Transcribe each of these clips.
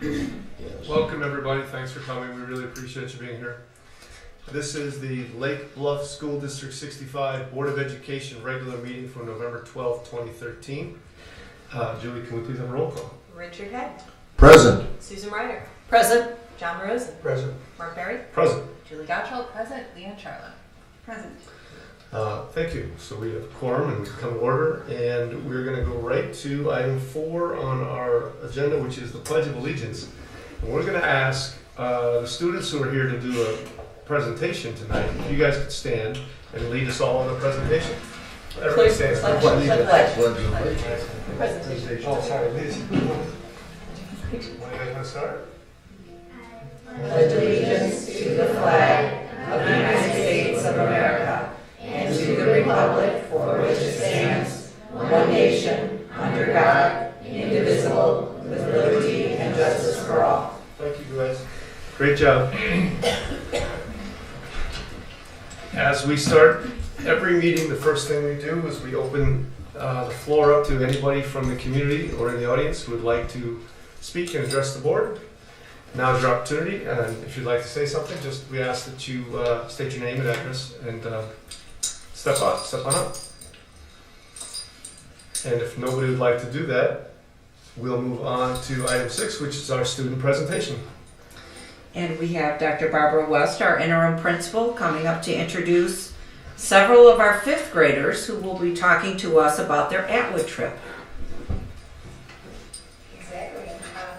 Welcome everybody, thanks for coming, we really appreciate you being here. This is the Lake Bluff School District 65 Board of Education regular meeting for November 12, 2013. Julie, can we please have a roll call? Richard Head. Present. Susan Ryder. Present. John Rosen. Present. Mark Berry. Present. Julie Gottschall. Present. Leanne Charlotte. Present. Thank you. So we have quorum and we come to order, and we're going to go right to item 4 on our agenda, which is the Pledge of Allegiance. And we're going to ask the students who are here to do a presentation tonight, if you guys could stand and lead us all in the presentation. Everybody stands for the pledge. Presentation. Oh, sorry, Liz. When are you guys going to start? Pledge allegiance to the flag of the United States of America and to the republic for which it stands, one nation, under God, indivisible, with liberty and justice for all. Thank you, guys. Great job. As we start every meeting, the first thing we do is we open the floor up to anybody from the community or in the audience who would like to speak and address the board. Now is your opportunity, and if you'd like to say something, just we ask that you state your name and address and step on up. And if nobody would like to do that, we'll move on to item 6, which is our student presentation. And we have Dr. Barbara West, our interim principal, coming up to introduce several of our 5th graders who will be talking to us about their Atwood trip. Exactly.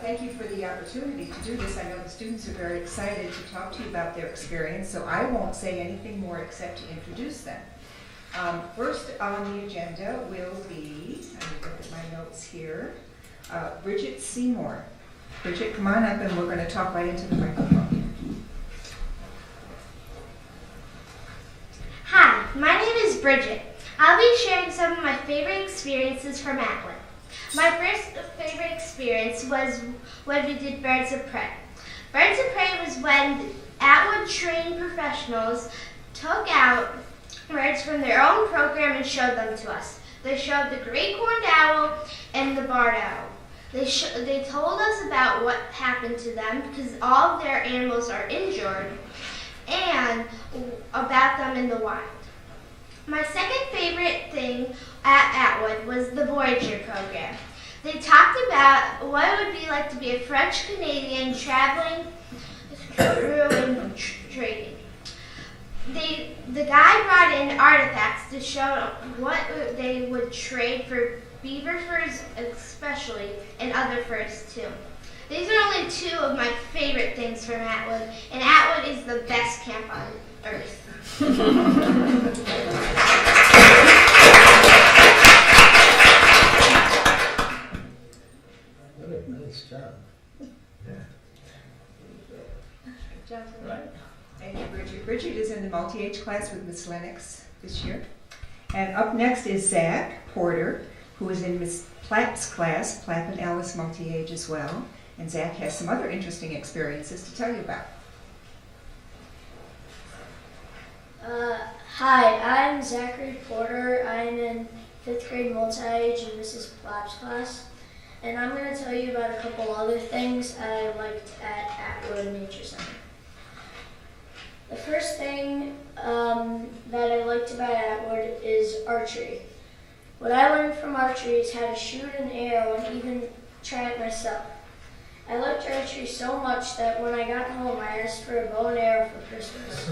Thank you for the opportunity to do this. I know the students are very excited to talk to you about their experience, so I won't say anything more except to introduce them. First on the agenda will be, let me look at my notes here, Bridget Seymour. Bridget, come on up and we're going to talk right into the microphone. Hi, my name is Bridget. I'll be sharing some of my favorite experiences from Atwood. My first favorite experience was when we did Birds of Prey. Birds of Prey was when Atwood trained professionals took out birds from their own program and showed them to us. They showed the great horned owl and the barred owl. They told us about what happened to them because all of their animals are injured and about them in the wild. My second favorite thing at Atwood was the Voyager program. They talked about what it would be like to be a French Canadian traveling through and trading. The guy brought in artifacts to show what they would trade for beaver furs especially, and other furs too. These are only 2 of my favorite things from Atwood, and Atwood is the best camp on earth. Nice job. Right. Thank you, Bridget. Bridget is in the multi-age class with Miss Lennox this year. And up next is Zach Porter, who is in Miss Platt's class, Platt and Alice multi-age as well. And Zach has some other interesting experiences to tell you about. Hi, I'm Zachary Porter. I'm in 5th grade multi-age in Mrs. Platt's class. And I'm going to tell you about a couple other things I liked at Atwood Nature Center. The first thing that I liked about Atwood is archery. What I learned from archery is how to shoot an arrow and even try it myself. I liked archery so much that when I got home, I asked for a bow and arrow for Christmas.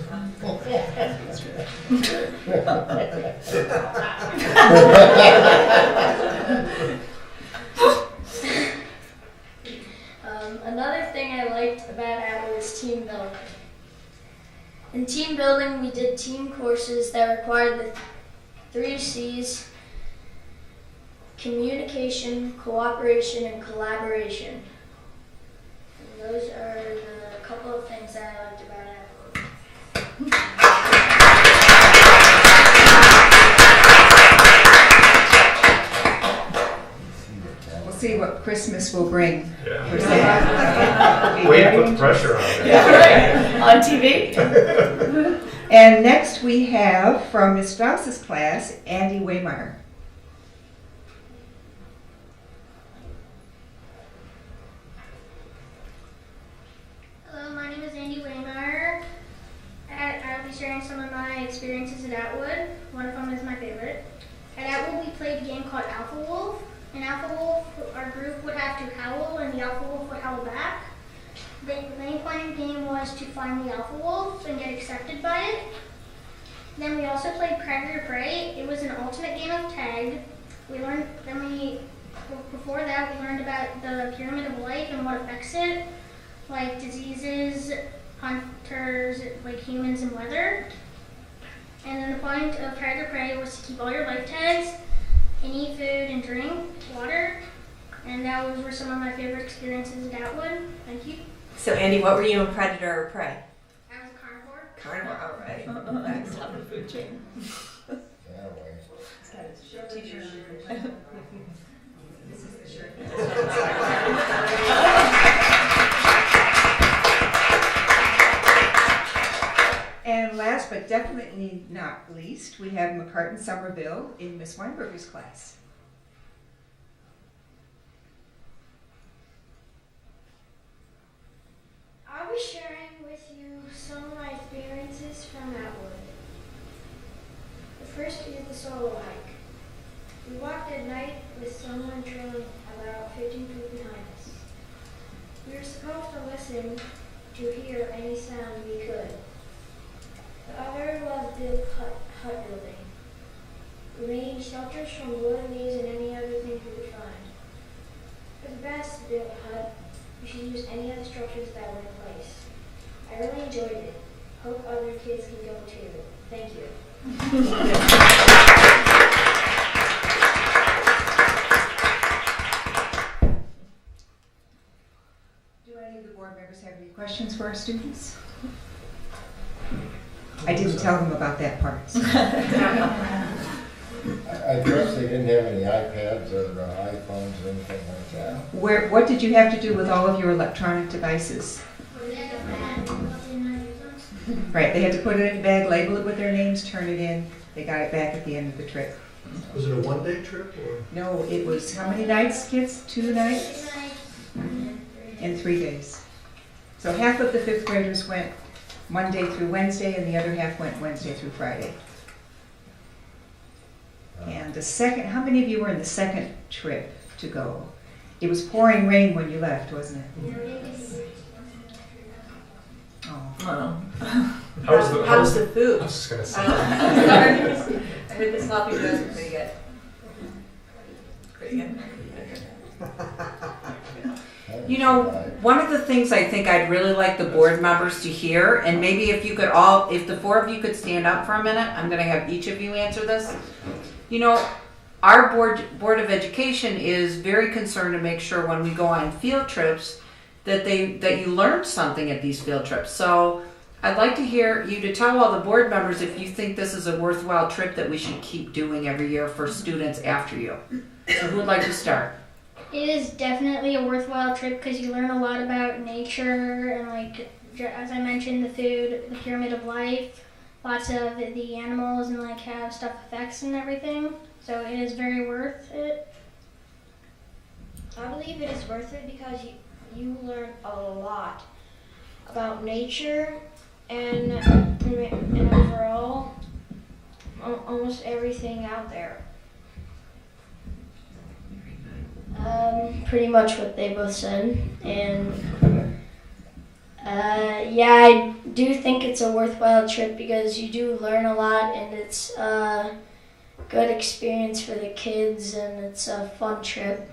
Another thing I liked about Atwood was team building. In team building, we did team courses that required the 3 C's: communication, cooperation, and collaboration. And those are the couple of things that I liked about Atwood. We'll see what Christmas will bring. Yeah. For Zach. Way to put the pressure on it. Yeah, right. On TV. And next we have from Ms. Strauss's class, Andy Waymeyer. Alpha Wolf were held back. The main point of the game was to find the Alpha Wolf and get accepted by it. Then we also played Predator Prey. It was an ultimate game of tag. Before that, we learned about the Pyramid of Life and what affects it, like diseases, hunters, like humans and weather. And then the point of Predator Prey was to keep all your life tags and eat food and drink water. And those were some of my favorite experiences at Atwood. Thank you. So Andy, what were you in Predator or Prey? I was a carnivore. Carnivore, all right. Next on the food chain. And last but definitely not least, we have McCartan Somerville in Miss Weinberger's class. I'll be sharing with you some of my experiences from Atwood. The first is the solo hike. We walked at night with someone trailing about 15 feet behind us. We were supposed to listen to hear any sound we could. The other was build hut building. We made shelters from wood, leaves, and any other things we could find. For the best built hut, we should use any of the structures that were in place. I really enjoyed it. Hope other kids can go too. Thank you. Do any of the board members have any questions for our students? I didn't tell them about that part. I trust they didn't have any iPads or iPhones or anything like that. What did you have to do with all of your electronic devices? Right, they had to put it in a bag, label it with their names, turn it in. They got it back at the end of the trip. Was it a one-day trip or? No, it was how many nights, kids? 2 nights? And 3 days. So half of the 5th graders went Monday through Wednesday, and the other half went Wednesday through Friday. And the second, how many of you were in the second trip to go? It was pouring rain when you left, wasn't it? Oh. How's the food? I was just gonna say. I heard the sloppy joes were pretty good. Pretty good. You know, one of the things I think I'd really like the board members to hear, and maybe if you could all, if the 4 of you could stand up for a minute, I'm gonna have each of you answer this. You know, our board of education is very concerned to make sure when we go on field trips that you learn something at these field trips. So I'd like to hear you to tell all the board members if you think this is a worthwhile trip that we should keep doing every year for students after you. So who would like to start? It is definitely a worthwhile trip because you learn a lot about nature and, like, as I mentioned, the food, the Pyramid of Life, lots of the animals and, like, how stuff affects and everything. So it is very worth it. I believe it is worth it because you learn a lot about nature and overall almost everything out there. Pretty much what they both said, and yeah, I do think it's a worthwhile trip because you do learn a lot, and it's a good experience for the kids, and it's a fun trip.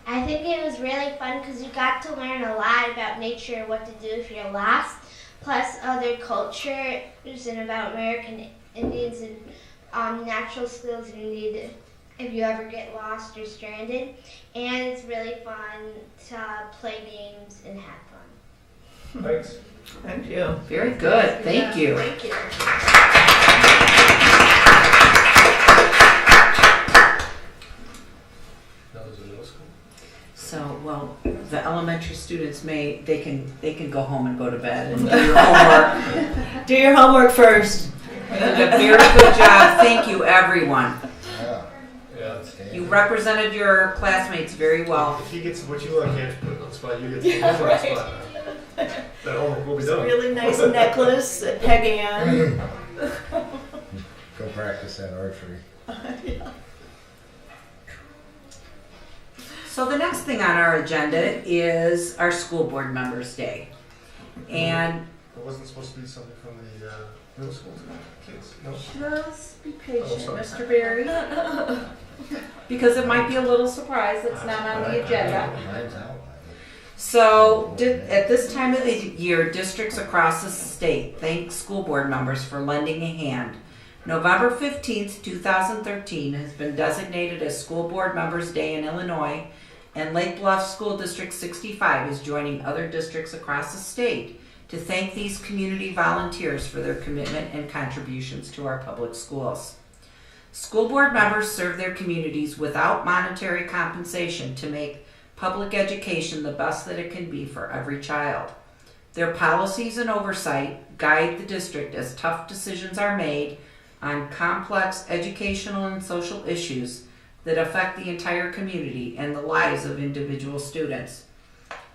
I think it was really fun because you got to learn a lot about nature and what to do if you're lost, plus other cultures and about American Indians and natural skills you need if you ever get lost or stranded. And it's really fun to play games and have fun. Thanks. Thank you. Very good, thank you. Thank you. That was in middle school? So, well, the elementary students they can go home and go to bed and do your homework. Do your homework first. You did a very good job, thank you everyone. Yeah. Yeah. You represented your classmates very well. If he gets what you want, can't put it on the spot, you get to put it on the spot. That homework will be done. Really nice necklace at Peg Ann. Go practice that archery. So So the next thing on our agenda is our School Board Members Day. And It wasn't supposed to be something from the middle school kids, no? just be patient, Oh, sorry. Mr. Berry. Because it might be a little surprise that's not on the agenda. Mine's outlined. So, at this time of the year, districts across the state thank school board members for lending a hand. November 15th, 2013 has been designated as School Board Members Day in Illinois, and Lake Bluff School District 65 is joining other districts across the state to thank these community volunteers for their commitment and contributions to our public schools. School board members serve their communities without monetary compensation to make public education the best that it can be for every child. Their policies and oversight guide the district as tough decisions are made on complex educational and social issues that affect the entire community and the lives of individual students.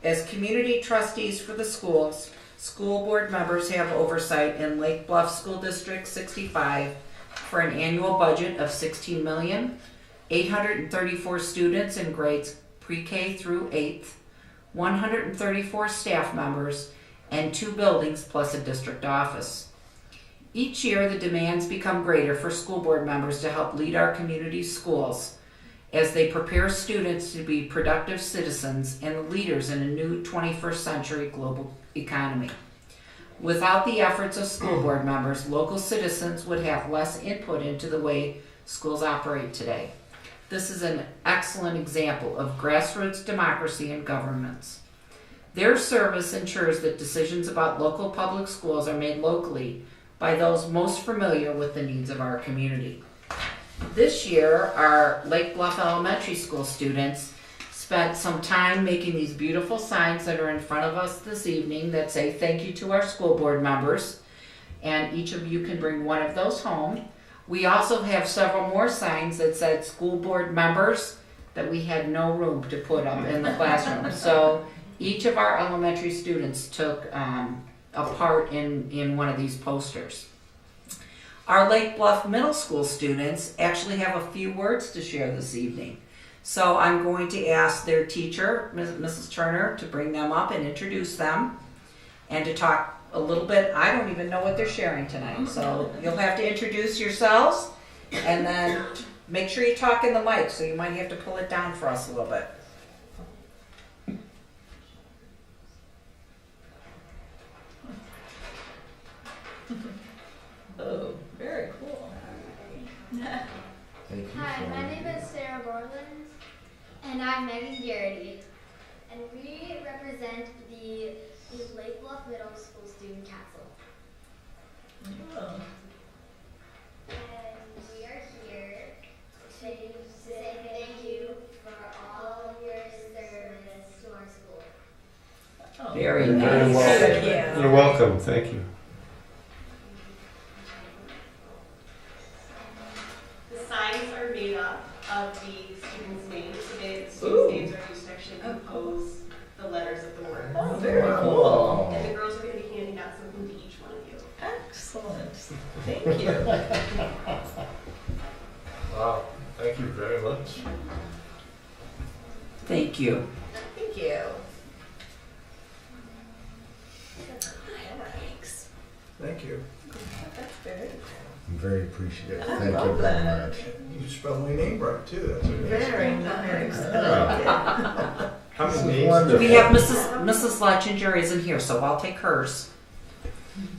As community trustees for the schools, school board members have oversight in Lake Bluff School District 65 for an annual budget of $16,834 students in grades pre-K through 8th, 134 staff members, and 2 buildings plus a district office. Each year, the demands become greater for school board members to help lead our community schools as they prepare students to be productive citizens and leaders in a new 21st century global economy. Without the efforts of school board members, local citizens would have less input into the way schools operate today. This is an excellent example of grassroots democracy in governments. Their service ensures that decisions about local public schools are made locally by those most familiar with the needs of our community. This year, our Lake Bluff Elementary School students spent some time making these beautiful signs that are in front of us this evening that say thank you to our school board members, and each of you can bring one of those home. We also have several more signs that said school board members that we had no room to put up in the classroom. So each of our elementary students took a part in one of these posters. Our Lake Bluff Middle School students actually have a few words to share this evening. So I'm going to ask their teacher, Mrs. Turner, to bring them up and introduce them and to talk a little bit. I don't even know what they're sharing tonight, so you'll have to introduce yourselves and then make sure you talk in the mic, so you might have to pull it down for us a little bit. Oh, very cool. Thank you Hi, so my much. name is Sarah Borland. And I'm Megan Garrity. And we represent the Lake Bluff Middle School Student Council. Oh. And we are here to say thank you for all of your service to our school. Oh. Very Very nice. well. Thank you. You're welcome, thank you. The signs are made up of the students' names. So the Ooh. students' names are used to actually compose the letters of the word. Oh, very cool. And the girls are going to be handing out something to each one of you. Excellent. Thank you. Wow, thank you very much. Thank you. Thank you. Thank you. That's very I'm very appreciative. I Thank you love very that. much. You spelled my name right too. That's amazing. very nice. How many This is names? wonderful. We have Mrs. Letchinger isn't here, so I'll take hers.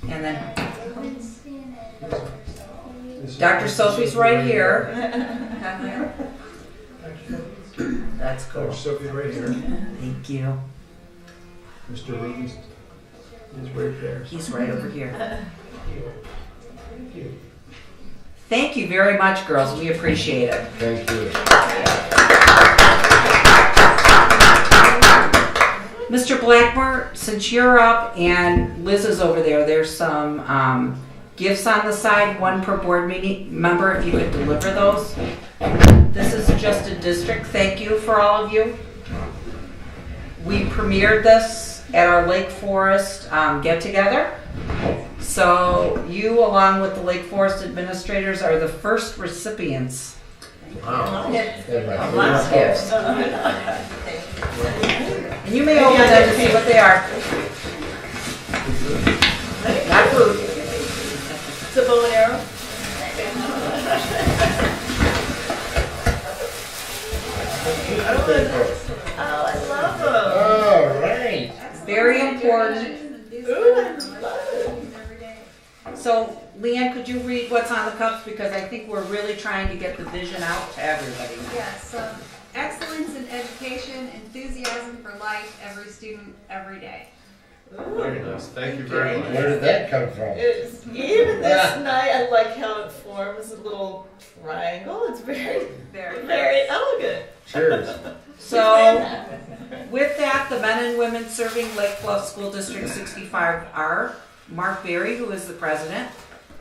And then Dr. Sophie's right here. That's cool. Dr. Sophie right here. Thank you. Mr. Ruby's is right there. He's right over here. Thank you. Thank you very much, girls. We appreciate it. Thank you. Mr. Blackmore, since you're up and Liz is over there, there's some gifts on the side, one per board meeting member, if you could deliver those. This is just a district thank you for all of you. We premiered this at our Lake Forest get-together. So you, along with the Lake Forest administrators, are the first recipients Wow. And my Lots of favorite gifts. And you may open them to see what they are. Not food. It's a bow and arrow. Oh, I love them. All right. Very important. Ooh, I love it. So, Leanne, could you read what's on the cups? Because I think we're really trying to get the vision out to everybody. Yes, excellence in education, enthusiasm for life, every student, every day. Very nice. Thank you very much. Where did that come from? It's, even this night, I like how it forms a little triangle. It's very, very elegant. Cheers. So, with that, the men and women serving Lake Bluff School District 65 are Mark Berry, who is the president,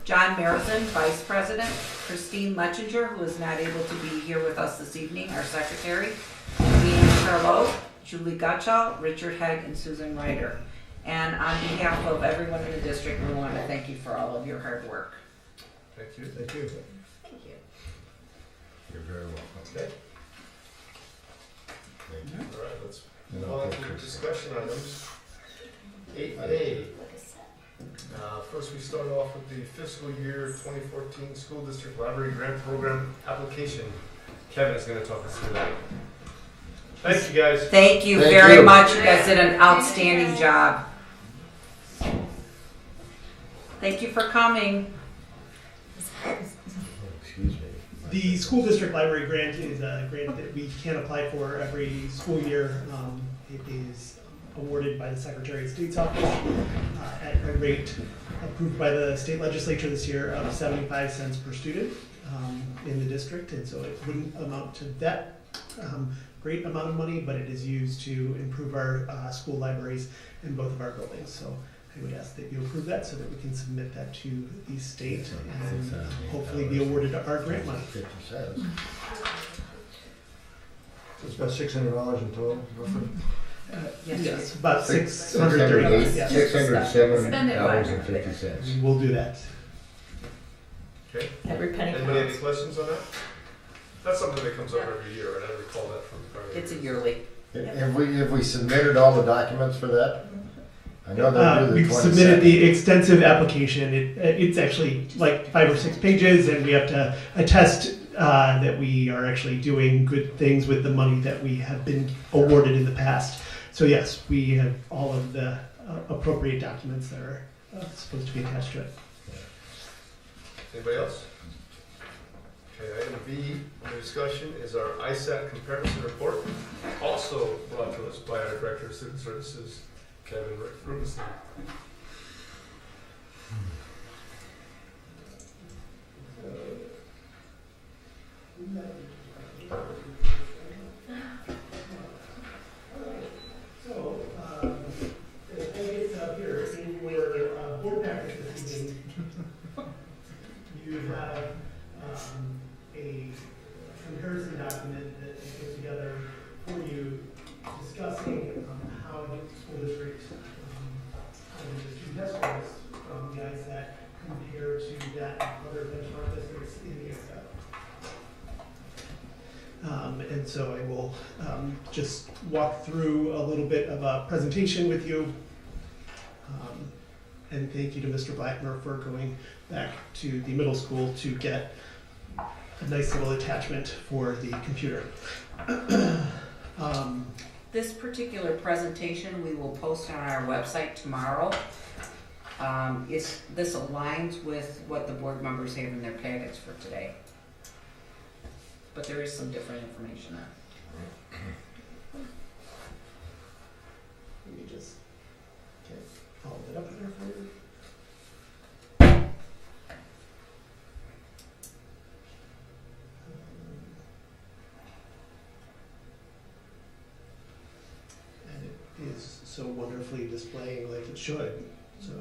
John Marizan, vice president, Christine Lechinger, who is not able to be here with us this evening, our secretary, Leanne Charlot, Julie Gottschall, Richard Hegg, and Susan Ryder. And on behalf of everyone in the district, we want to thank you for all of your hard work. Thank you. Thank you. Thank you. You're very welcome. Okay. Thank you. All right, let's And move I'll on take to Chris. discussion items. 8A. First, we start off with the fiscal year 2014 School District Library Grant Program application. Kevin is going to talk us through that. Thank you, guys. Thank you Thank very you. much. You guys did an outstanding job. Thank you for coming. Excuse me. The school district library grant is a grant that we can apply for every school year. It is awarded by the Secretary of State's office at a rate approved by the state legislature this year of 75 cents per student in the district. And so it wouldn't amount to that great amount of money, but it is used to improve our school libraries in both of our buildings. So I would ask that you approve that so that we can submit that to the state and hopefully be awarded our grant money. 50 cents. So it's about $600 in total, roughly. Yes. About 638. Yes. $607.50. We will do that. Okay. Every penny Anybody have any counts. questions on that? That's something that comes up every year, and I recall that from the prior It's a years. yearly. Have we submitted all the documents for that? I know they're due We've the submitted 22nd. the extensive application. It's actually like 5 or 6 pages, and we have to attest that we are actually doing good things with the money that we have been awarded in the past. So yes, we have all of the appropriate documents that are supposed to be attached to it. Anybody else? Okay, item B under discussion is our ISAT comparison report, also brought to us by our Director of Student Services, Kevin Rubenstein. So, it's up here in your board packet this evening. You have a comparison document that I put together for you discussing how the school district, the two test scores from the ISAT compare to that of other benchmark districts in the area. And so I will just walk through a little bit of a presentation with you. And thank you to Mr. Blackmer for going back to the middle school to get a nice little attachment for the computer. This particular presentation we will post on our website tomorrow. This aligns with what the board members have in their packets for today. But there is some different information there. Let me just get all of it up there for you. And it is so wonderfully displaying like it should. So.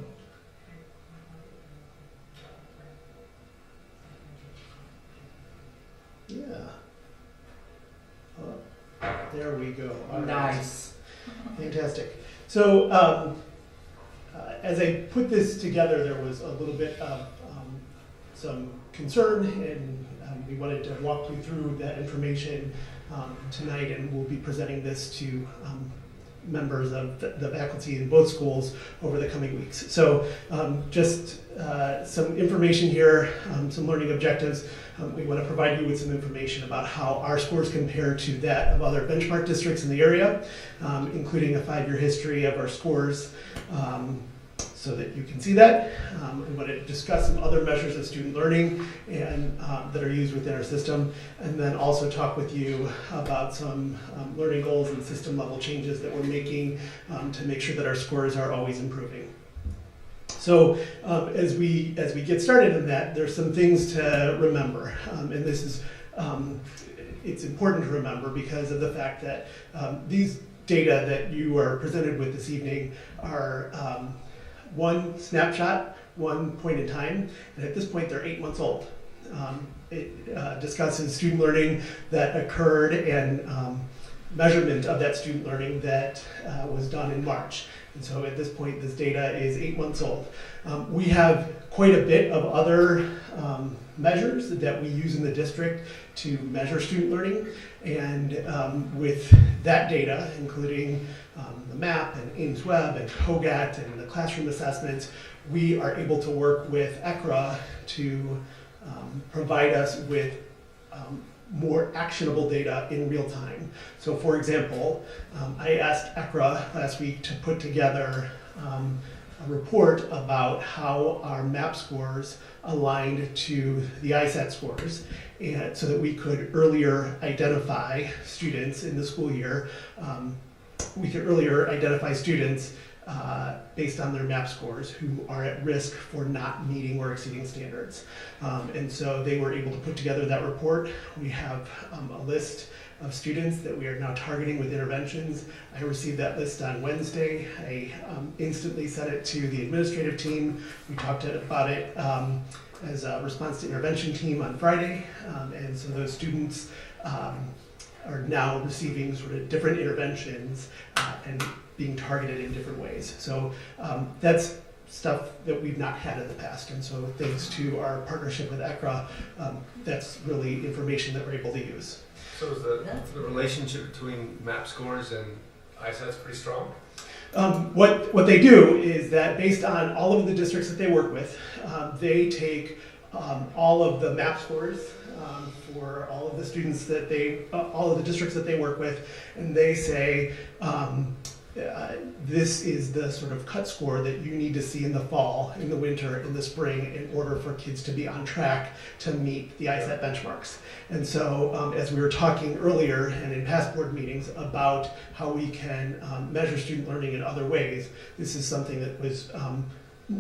Yeah. Oh, there we go. All right. Nice. Fantastic. So, as I put this together, there was a little bit of some concern and we wanted to walk you through that information tonight, and we'll be presenting this to members of the faculty in both schools over the coming weeks. So just some information here, some learning objectives. We want to provide you with some information about how our scores compare to that of other benchmark districts in the area, including a 5-year history of our scores, so that you can see that. We want to discuss some other measures of student learning and that are used within our system, and then also talk with you about some learning goals and system level changes that we're making to make sure that our scores are always improving. So as we get started in that, there's some things to remember, and this is it's important to remember because of the fact that these data that you are presented with this evening are one snapshot, one point in time, and at this point they're 8 months old. It discusses student learning that occurred and measurement of that student learning that was done in March. And so at this point, this data is 8 months old. We have quite a bit of other measures that we use in the district to measure student learning. And with that data, including the MAP and Ames Web and COGAT and the classroom assessments, we are able to work with ECRA to provide us with more actionable data in real time. So for example, I asked ECRA last week to put together a report about how our MAP scores aligned to the ISAT scores, and so that we could earlier identify students in the school year. We could earlier identify students based on their MAP scores who are at risk for not meeting or exceeding standards. And so they were able to put together that report. We have a list of students that we are now targeting with interventions. I received that list on Wednesday. I instantly sent it to the administrative team. We talked about it as a response to intervention team on Friday. And so those students are now receiving sort of different interventions and being targeted in different ways. So that's stuff that we've not had in the past. And so thanks to our partnership with ECRA, that's really information that we're able to use. So is the relationship between MAP scores and ISATs pretty strong? What they do is that based on all of the districts that they work with, they take all of the MAP scores for all of the students that all of the districts that they work with, and they say, this is the sort of cut score that you need to see in the fall, in the winter, in the spring, in order for kids to be on track to meet the ISAT benchmarks. And so as we were talking earlier and in past board meetings about how we can measure student learning in other ways, this is something that was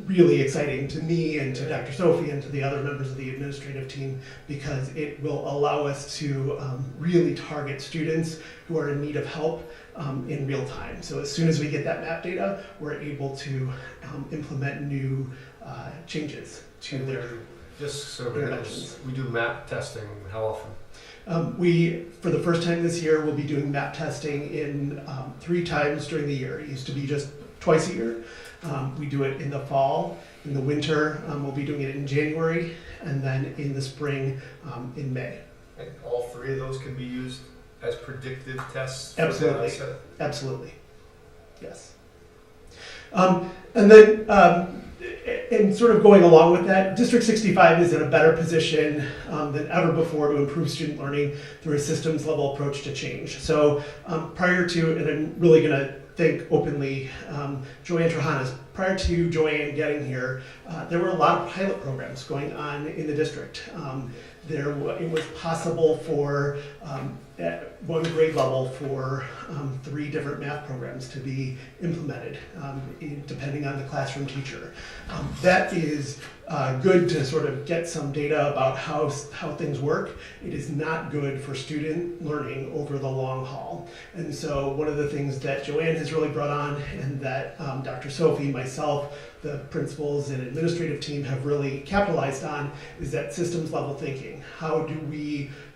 really exciting to me and to Dr. Sophie and to the other members of the administrative team, because it will allow us to really target students who are in need of help in real time. So as soon as we get that MAP data, we're able to implement new changes to their just so interventions. We do MAP testing how often? We, for the first time this year, will be doing MAP testing in 3 times during the year. It used to be just twice a year. We do it in the fall, in the winter, we'll be doing it in January, and then in the spring, in May. And all 3 of those can be used as predictive tests? Absolutely, absolutely, yes. And then, and sort of going along with that, District 65 is in a better position than ever before to improve student learning through a systems level approach to change. So prior to, and I'm really gonna thank openly Joanne Trahanas. Prior to Joanne getting here, there were a lot of pilot programs going on in the district. It was possible for, at one grade level, for 3 different math programs to be implemented, depending on the classroom teacher. That is good to sort of get some data about how things work. It is not good for student learning over the long haul. And so one of the things that Joanne has really brought on, and that Dr. Sophie, myself, the principals and administrative team have really capitalized on, is that systems level thinking. How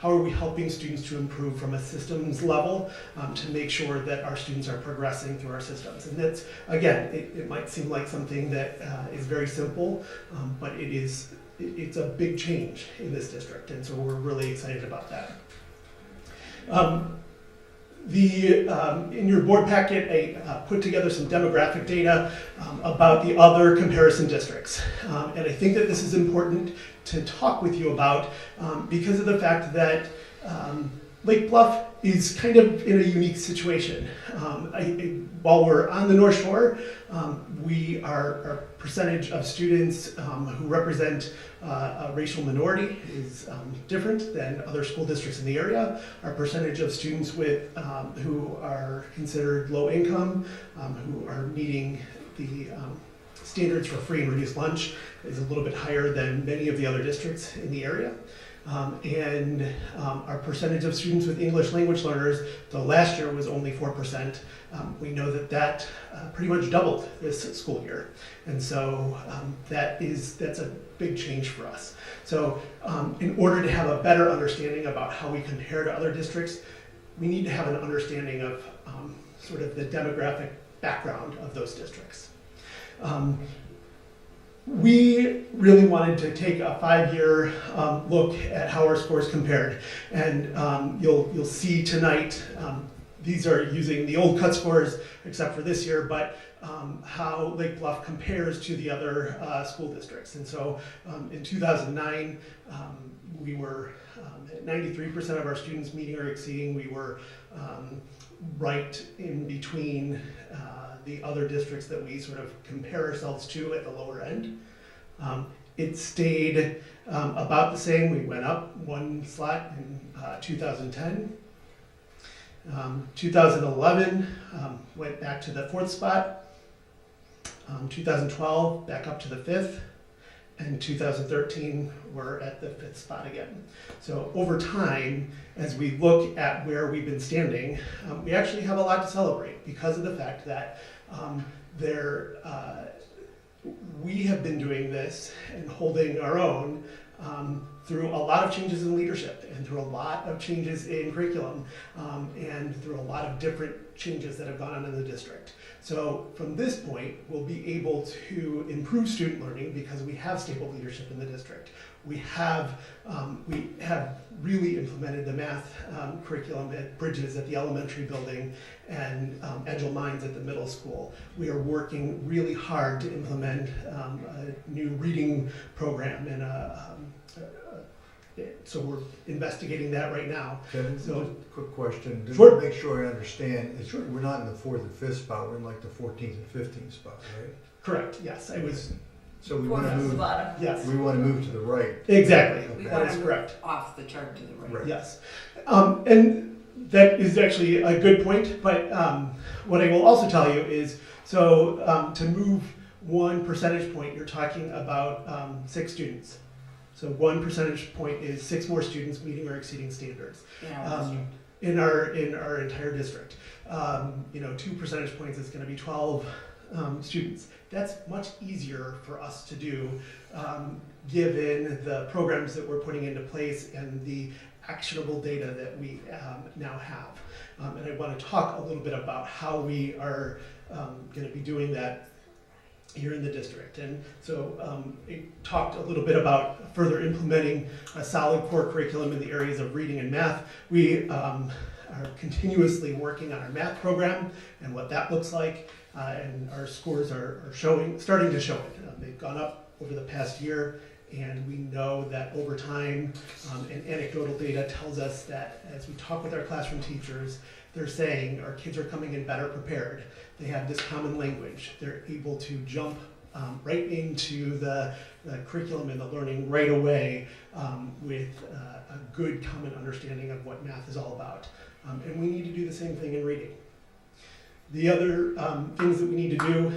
are we helping students to improve from a systems level to make sure that our students are progressing through our systems? And that's, again, it might seem like something that is very simple, but it is it's a big change in this district, and so we're really excited about that. In your board packet, I put together some demographic data about the other comparison districts. And I think that this is important to talk with you about because of the fact that Lake Bluff is kind of in a unique situation. While we're on the North Shore, our percentage of students who represent a racial minority is different than other school districts in the area. Our percentage of students who are considered low income, who are meeting the standards for free and reduced lunch is a little bit higher than many of the other districts in the area. Our percentage of students with English language learners, though last year was only 4%, we know that pretty much doubled this school year. And so that's a big change for us. So in order to have a better understanding about how we compare to other districts, we need to have an understanding of sort of the demographic background of those districts. We really wanted to take a 5-year look at how our scores compared. And you'll see tonight, these are using the old cut scores, except for this year, but how Lake Bluff compares to the other school districts. And so in 2009, we were at 93% of our students meeting or exceeding. We were right in between the other districts that we sort of compare ourselves to at the lower end. It stayed about the same. We went up one slot in 2010. 2011 went back to the 4th spot. 2012 back up to the 5th. And 2013 we're at the 5th spot again. So over time, as we look at where we've been standing, we actually have a lot to celebrate because of the fact that we have been doing this and holding our own through a lot of changes in leadership and through a lot of changes in curriculum and through a lot of different changes that have gone on in the district. So from this point, we'll be able to improve student learning because we have stable leadership in the district. We have really implemented the math curriculum at Bridges at the elementary building and Agile Minds at the middle school. We are working really hard to implement a new reading program and so we're investigating that right now. Kevin, so, just a quick question. Just sure. to make sure I understand, we're not in the 4th and 5th spot, we're in like the 14th and 15th spot, right? Correct, yes. I was. So we want to move. Yes. We want to move to the right. Exactly. Okay. That is correct. Off the chart to the right. Right. Yes. And that is actually a good point, but what I will also tell you is, so to move 1 percentage point, you're talking about 6 students. So 1 percentage point is 6 more students meeting or exceeding standards in our entire district. 2 percentage points is going to be 12 students. That's much easier for us to do given the programs that we're putting into place and the actionable data that we now have. And I want to talk a little bit about how we are going to be doing that here in the district. And so it talked a little bit about further implementing a solid core curriculum in the areas of reading and math. We are continuously working on our math program and what that looks like, and our scores are starting to show it. They've gone up over the past year, and we know that over time, and anecdotal data tells us that as we talk with our classroom teachers, they're saying our kids are coming in better prepared. They have this common language. They're able to jump right into the curriculum and the learning right away with a good common understanding of what math is all about. And we need to do the same thing in reading. The other things that we need to do,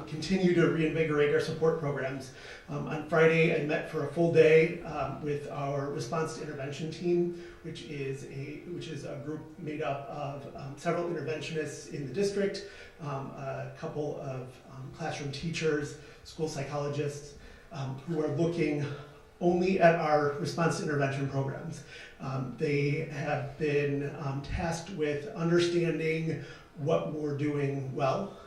continue to reinvigorate our support programs. On Friday, I met for a full day with our response to intervention team, which is a group made up of several interventionists in the district, a couple of classroom teachers, school psychologists, who are looking only at our response to intervention programs. They have been tasked with understanding what we're doing well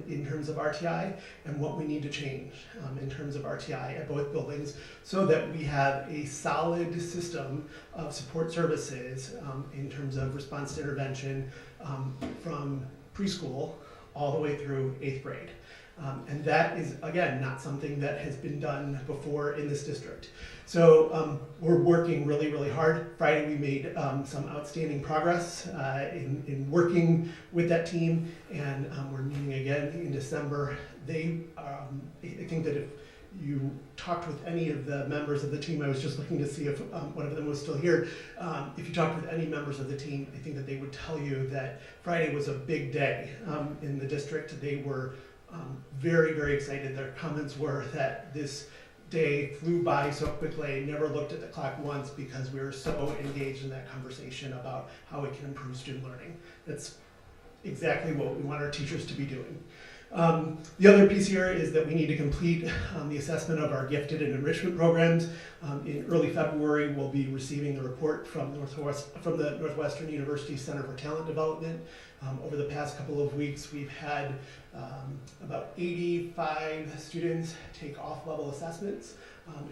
in terms of RTI and what we need to change in terms of RTI at both buildings so that we have a solid system of support services in terms of response to intervention from preschool all the way through 8th grade. And that is, again, not something that has been done before in this district. So we're working really, really hard. Friday we made some outstanding progress in working with that team, and we're meeting again in December. I think that if you talked with any of the members of the team, I was just looking to see if one of them was still here. If you talked with any members of the team, I think that they would tell you that Friday was a big day in the district. They were very, very excited. Their comments were that this day flew by so quickly. I never looked at the clock once because we were so engaged in that conversation about how we can improve student learning. That's exactly what we want our teachers to be doing. The other piece here is that we need to complete the assessment of our gifted and enrichment programs. In early February, we'll be receiving the report from the Northwestern University Center for Talent Development. Over the past couple of weeks, we've had about 85 students take off-level assessments,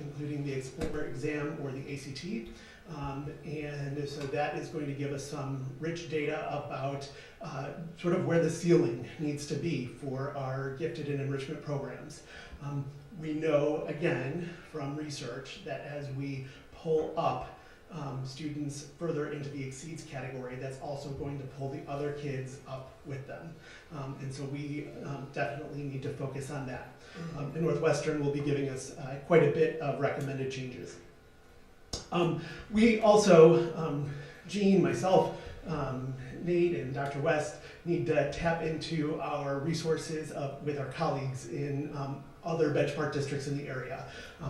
including the Explorer exam or the ACT. And so that is going to give us some rich data about sort of where the ceiling needs to be for our gifted and enrichment programs. We know, again, from research that as we pull up students further into the exceeds category, that's also going to pull the other kids up with them. And so we definitely need to focus on that. And Northwestern will be giving us quite a bit of recommended changes. We also, Jean, myself, Nate, and Dr. West need to tap into our resources with our colleagues in other benchmark districts in the area,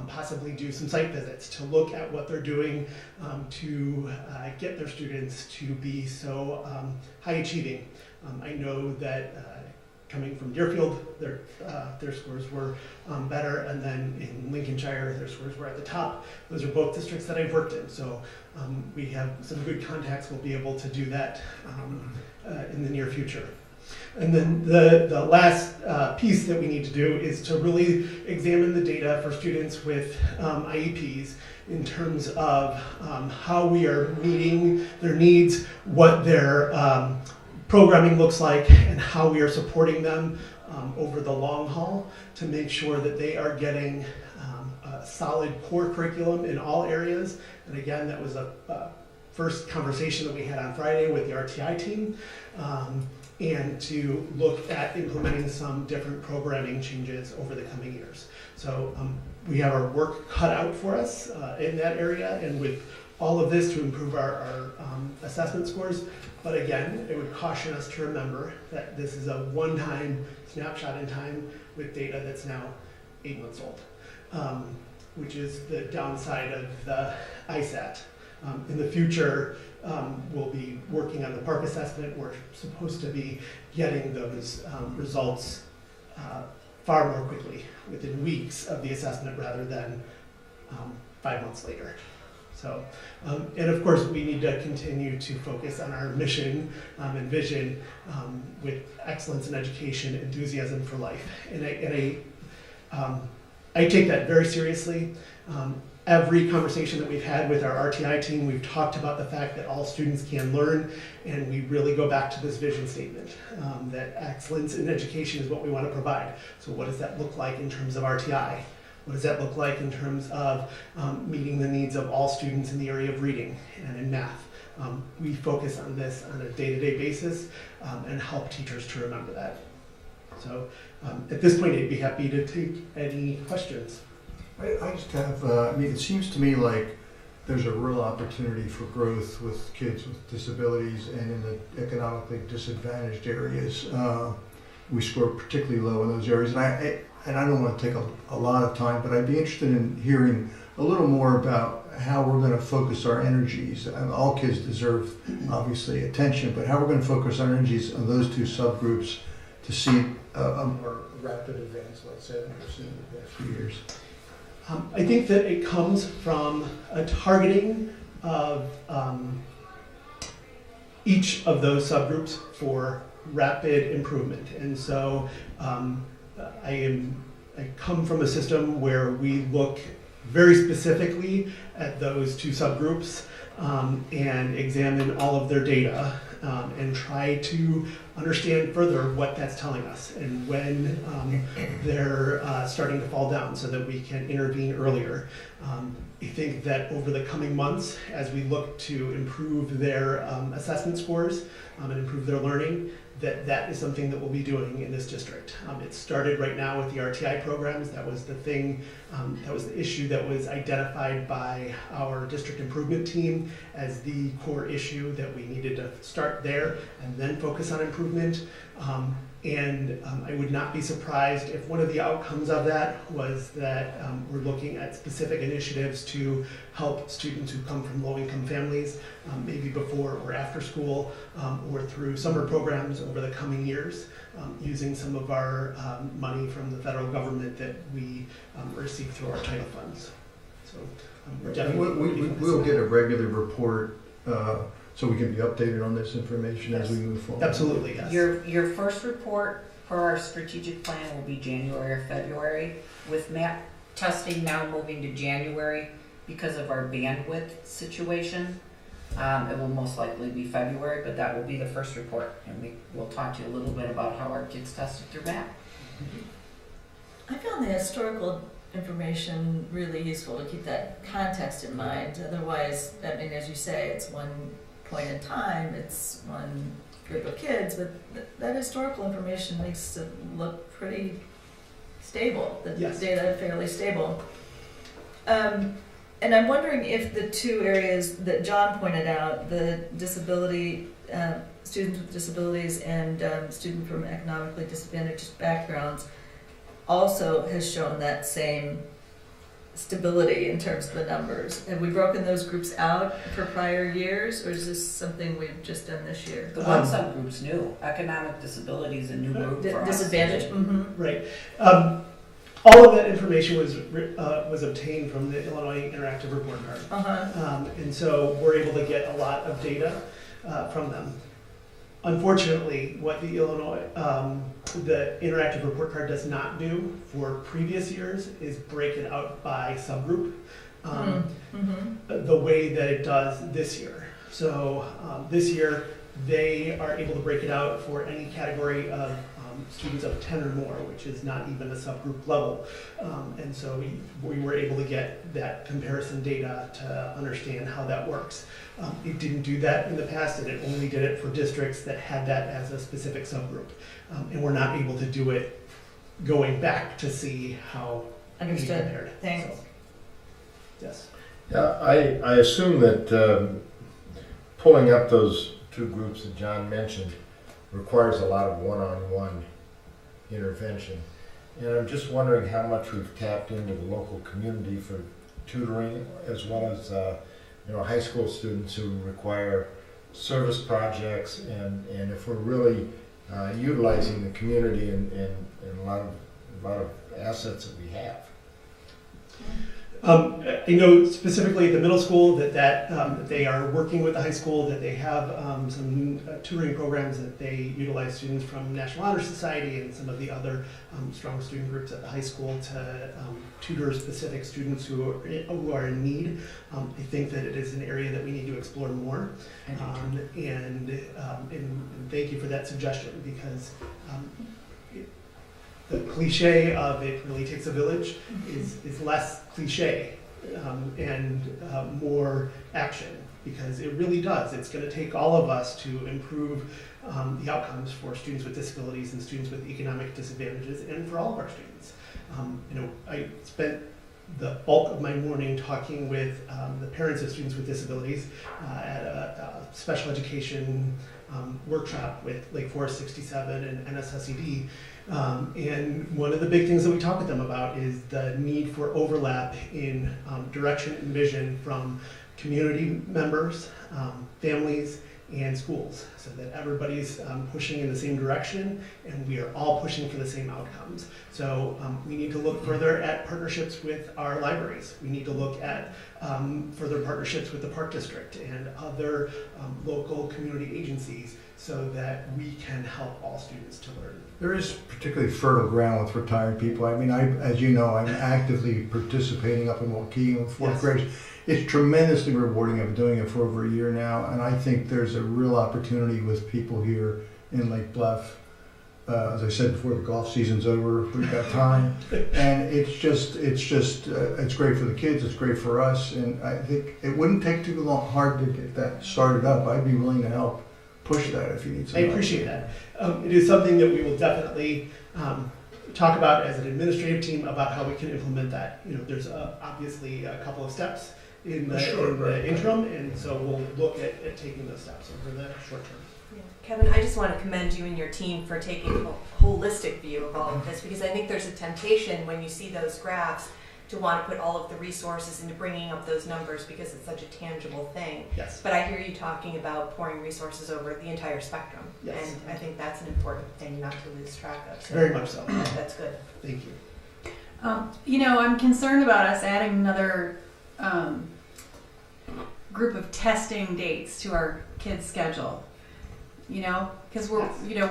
possibly do some site visits to look at what they're doing to get their students to be so high achieving. I know that coming from Deerfield, their scores were better, and then in Lincolnshire, their scores were at the top. Those are both districts that I've worked in, so we have some good contacts. We'll be able to do that in the near future. And then the last piece that we need to do is to really examine the data for students with IEPs in terms of how we are meeting their needs, what their programming looks like, and how we are supporting them over the long haul to make sure that they are getting a solid core curriculum in all areas. And again, that was a first conversation that we had on Friday with the RTI team, and to look at implementing some different programming changes over the coming years. So we have our work cut out for us in that area, and with all of this to improve our assessment scores. But again, it would caution us to remember that this is a one-time snapshot in time with data that's now 8 months old, which is the downside of the ISAT. In the future, we'll be working on the park assessment. We're supposed to be getting those results far more quickly, within weeks of the assessment rather than 5 months later. So, and of course, we need to continue to focus on our mission and vision with excellence in education, enthusiasm for life. And I take that very seriously. Every conversation that we've had with our RTI team, we've talked about the fact that all students can learn, and we really go back to this vision statement, that excellence in education is what we want to provide. So what does that look like in terms of RTI? What does that look like in terms of meeting the needs of all students in the area of reading and in math? We focus on this on a day-to-day basis and help teachers to remember that. So at this point, I'd be happy to take any questions. I just have, I mean, it seems to me like there's a real opportunity for growth with kids with disabilities, and in the economically disadvantaged areas, we score particularly low in those areas. And I don't want to take a lot of time, but I'd be interested in hearing a little more about how we're going to focus our energies. And all kids deserve, obviously, attention, but how we're going to focus our energies on those two subgroups to see a more rapid advance, let's say, than we've seen in the past few years. I think that it comes from a targeting of each of those subgroups for rapid improvement. And so I come from a system where we look very specifically at those two subgroups and examine all of their data and try to understand further what that's telling us and when they're starting to fall down so that we can intervene earlier. I think that over the coming months, as we look to improve their assessment scores and improve their learning, that is something that we'll be doing in this district. It started right now with the RTI programs. That was the thing, that was the issue that was identified by our district improvement team as the core issue that we needed to start there and then focus on improvement. I would not be surprised if one of the outcomes of that was that we're looking at specific initiatives to help students who come from low-income families, maybe before or after school, or through summer programs over the coming years, using some of our money from the federal government that we receive through our title funds. So we're definitely we'll get a regular report so we can be updated on this information as we move forward. Absolutely, yes. Your first report for our strategic plan will be January or February, with map testing now moving to January because of our bandwidth situation. It will most likely be February, but that will be the first report, and we'll talk to you a little bit about how our kids tested through map. I found the historical information really useful to keep that context in mind. Otherwise, I mean, as you say, it's one point in time, it's one group of kids, but that historical information makes it look pretty stable, the yes. data fairly stable. And I'm wondering if the two areas that John pointed out, the disability, students with disabilities and students from economically disadvantaged backgrounds, also has shown that same stability in terms of the numbers. Have we broken those groups out for prior years, or is this something we've just done this year? The one subgroup's new. Economic disability is a new group for us. Disadvantage? Mm-hmm. Right. All of that information was obtained from the Illinois Interactive Report Card. Uh-huh. And so we're able to get a lot of data from them. Unfortunately, what the the Interactive Report Card does not do for previous years is break it out by subgroup the way that it does this year. So this year, they are able to break it out for any category of students of 10 or more, which is not even a subgroup level. And so we were able to get that comparison data to understand how that works. It didn't do that in the past, and it only did it for districts that had that as a specific subgroup. And we're not able to do it going back to see how Understood. we compared. Thanks. So, yes. Yeah, I assume that pulling up those two groups that John mentioned requires a lot of one-on-one intervention. And I'm just wondering how much we've tapped into the local community for tutoring, as well as high school students who require service projects, and if we're really utilizing the community and a lot of assets that we have. I know specifically at the middle school that they are working with the high school, that they have some tutoring programs that they utilize students from National Honor Society and some of the other strong student groups at the high school to tutor specific students who are in need. I think that it is an area that we need to explore more. And thank you for that suggestion, because the cliche of "it really takes a village" is less cliche and more action, because it really does. It's going to take all of us to improve the outcomes for students with disabilities and students with economic disadvantages, and for all of our students. I spent the bulk of my morning talking with the parents of students with disabilities at a special education workshop with Lake Forest 67 and NSSED. And one of the big things that we talk with them about is the need for overlap in direction and vision from community members, families, and schools, so that everybody's pushing in the same direction and we are all pushing for the same outcomes. So we need to look further at partnerships with our libraries. We need to look at further partnerships with the Park District and other local community agencies, so that we can help all students to learn. There is particularly fertile ground with retired people. I mean, as you know, I'm actively participating up in Waukegan with fourth Yes. graders. It's tremendously rewarding. I've been doing it for over a year now, and I think there's a real opportunity with people here in Lake Bluff. As I said before, the golf season's over. We've got time, and it's great for the kids. It's great for us, and I think it wouldn't take too hard to get that started up. I'd be willing to help push that if you need some I help. appreciate that. It is something that we will definitely talk about as an administrative team about how we can implement that. You know, there's obviously a couple of steps in the interim, and so we'll look at taking those steps over the short term. Yeah. Kevin, I just want to commend you and your team for taking a holistic view of all of this, because I think there's a temptation when you see those graphs to want to put all of the resources into bringing up those numbers because it's such a tangible thing. Yes. But I hear you talking about pouring resources over the entire spectrum. Yes. And I think that's an important thing not to lose track of. So Very much so. That's good. Thank you. You know, I'm concerned about us adding another group of testing dates to our kids' schedule. You know, because we're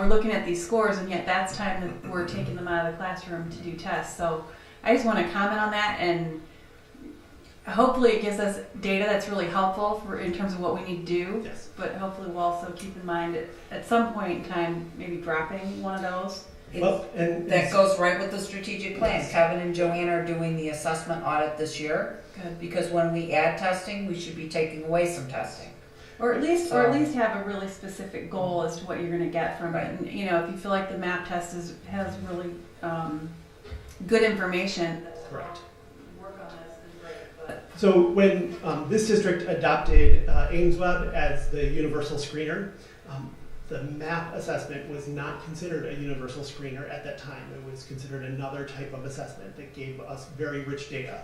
looking at these scores, and yet that's time that we're taking them out of the classroom to do tests. So I just want to comment on that, and hopefully it gives us data that's really helpful in terms of what we need to do. Yes. But hopefully we'll also keep in mind at some point in time maybe dropping one of those. Well, and That goes right with the strategic plan. Kevin and Joanne are doing the assessment audit this year. Good. Because when we add testing, we should be taking away some testing. Or at least have a really specific goal as to what you're going to get from it. And you know, if you feel like the MAP test has really good information, correct. work on this is great. But So when this district adopted AimsWeb as the universal screener, the MAP assessment was not considered a universal screener at that time. It was considered another type of assessment that gave us very rich data.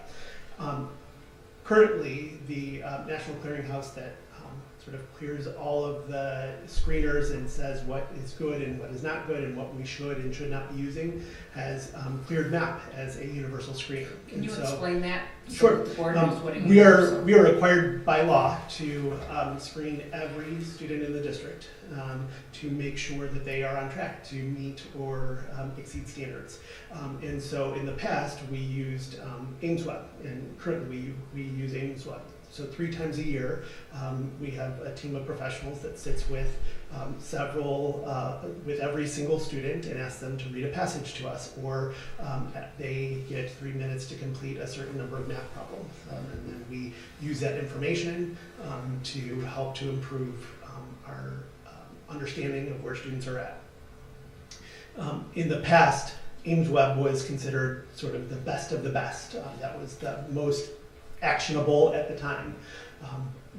Currently, the National Clearinghouse that sort of clears all of the screeners and says what is good and what is not good and what we should and should not be using has cleared MAP as a universal screener. Can you explain that? Sure. So the board knows what it means. We are required by law to screen every student in the district to make sure that they are on track to meet or exceed standards. And so in the past we used AimsWeb, and currently we use AimsWeb. So 3 times a year, we have a team of professionals that sits with with every single student and asks them to read a passage to us, or they get 3 minutes to complete a certain number of math problems. And then we use that information to help to improve our understanding of where students are at. In the past, AimsWeb was considered sort of the best of the best. That was the most actionable at the time.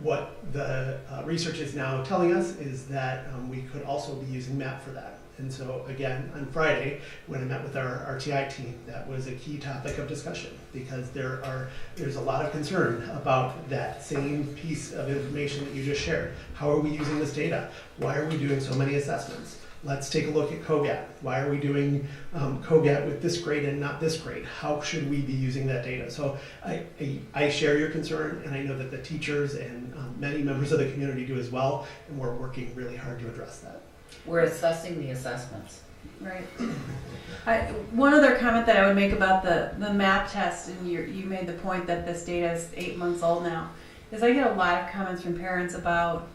What the research is now telling us is that we could also be using MAP for that. And so again, on Friday, when I met with our RTI team, that was a key topic of discussion, because there's a lot of concern about that same piece of information that you just shared. How are we using this data? Why are we doing so many assessments? Let's take a look at COGAT. Why are we doing COGAT with this grade and not this grade? How should we be using that data? So I share your concern, and I know that the teachers and many members of the community do as well, and we're working really hard to address that. We're assessing the assessments. right. One other comment that I would make about the MAP test, and you made the point that this data is 8 months old now, is I get a lot of comments from parents about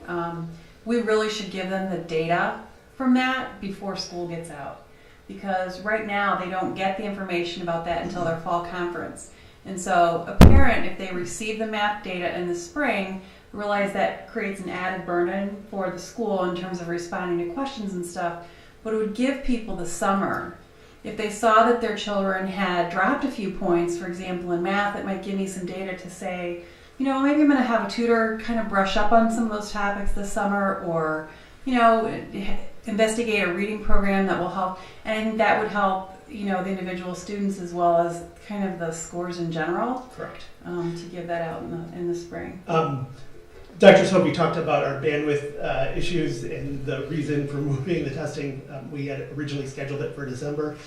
we really should give them the data from that before school gets out, because right now they don't get the information about that until their fall conference. And so a parent, if they receive the MAP data in the spring, realize that creates an added burden for the school in terms of responding to questions and stuff, but it would give people the summer. If they saw that their children had dropped a few points, for example, in math, it might give me some data to say, you know, maybe I'm going to have a tutor kind of brush up on some of those topics this summer, or, you know, investigate a reading program that will help. And I think that would help, you know, the individual students as well as kind of the scores in general. Correct. To give that out in the spring. Dr. Sobey talked about our bandwidth issues and the reason for moving the testing. We had originally scheduled it for December.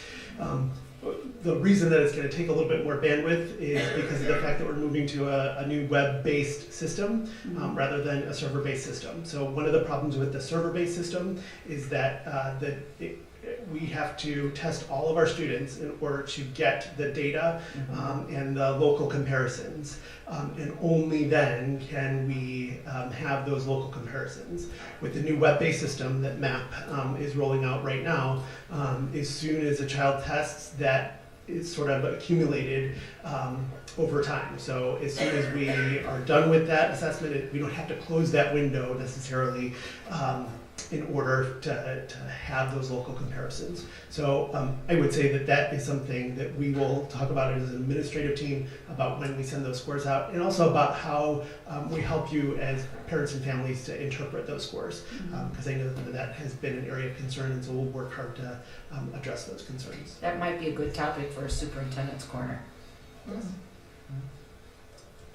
the reason that it's going to take a little bit more bandwidth is because of the fact that we're moving to a new web-based system rather than a server-based system. So one of the problems with the server-based system is that we have to test all of our students in order to get the data and the local comparisons. And only then can we have those local comparisons. With the new web-based system that MAP is rolling out right now, as soon as a child tests, that is sort of accumulated over time. So as soon as we are done with that assessment, we don't have to close that window necessarily in order to have those local comparisons. So I would say that that is something that we will talk about as an administrative team about when we send those scores out, and also about how we help you as parents and families to interpret those scores, because I know that has been an area of concern, and so we'll work hard to address those concerns. That might be a good topic for a superintendent's corner. Yes.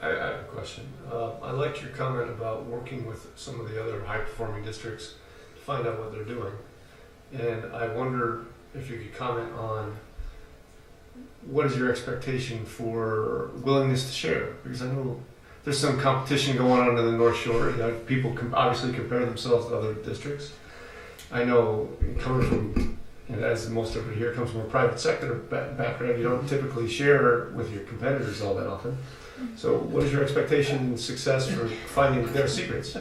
I have a question. I liked your comment about working with some of the other high-performing districts to find out what they're doing. And I wonder if you could comment on what is your expectation for willingness to share? Because I know there's some competition going on in the North Shore. You know, people obviously compare themselves to other districts. I know coming from, and as most everybody here comes from a private sector background, you don't typically share with your competitors all that often. So what is your expectation and success for finding their secrets?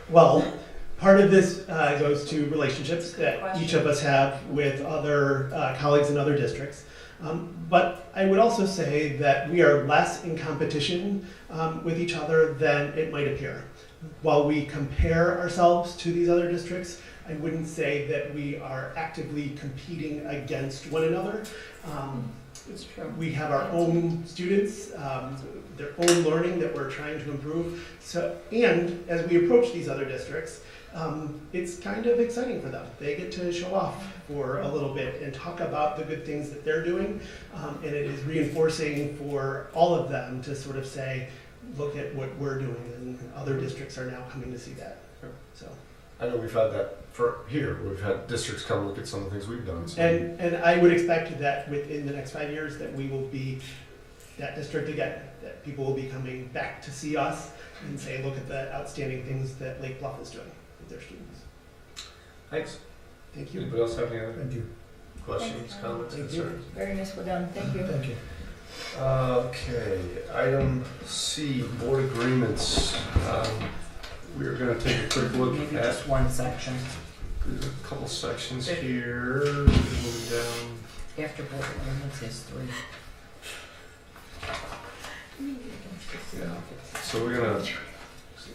Well, part of this goes to relationships that each of us have with other colleagues in other districts. But I would also say that we are less in competition with each other than it might appear. While we compare ourselves to these other districts, I wouldn't say that we are actively competing against one another. It's true. We have our own students, their own learning that we're trying to improve. So, and as we approach these other districts, it's kind of exciting for them. They get to show off for a little bit and talk about the good things that they're doing. And it is reinforcing for all of them to sort of say, look at what we're doing, and other districts are now coming to see that. So I know we've had that for here. We've had districts come look at some of the things we've done. So. And I would expect that within the next 5 years that we will be that district again, that people will be coming back to see us and say, look at the outstanding things that Lake Bluff is doing with their students. Thanks. Thank you. Anybody else have any other Thank you. questions, comments, concerns? Very nicely done, thank you. Thank you. Okay, item C, board agreements. We're going to take a quick look Maybe at just one section. there's a couple sections here. Moving down. After board agreements is 3. Yeah. So we're going to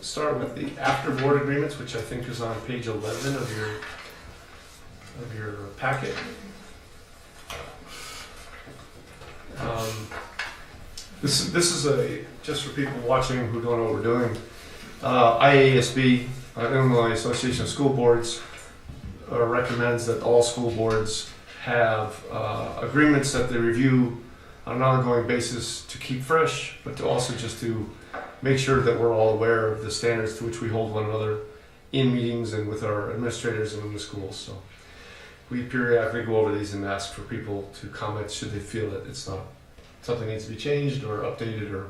start with the after board agreements, which I think is on page 11 of your packet. This is just for people watching who don't know what we're doing. IASB, Illinois Association of School Boards, recommends that all school boards have agreements that they review on an ongoing basis to keep fresh, but to also just to make sure that we're all aware of the standards to which we hold one another in meetings and with our administrators and in the schools. So we periodically go over these and ask for people to comment should they feel that it's not something needs to be changed or updated or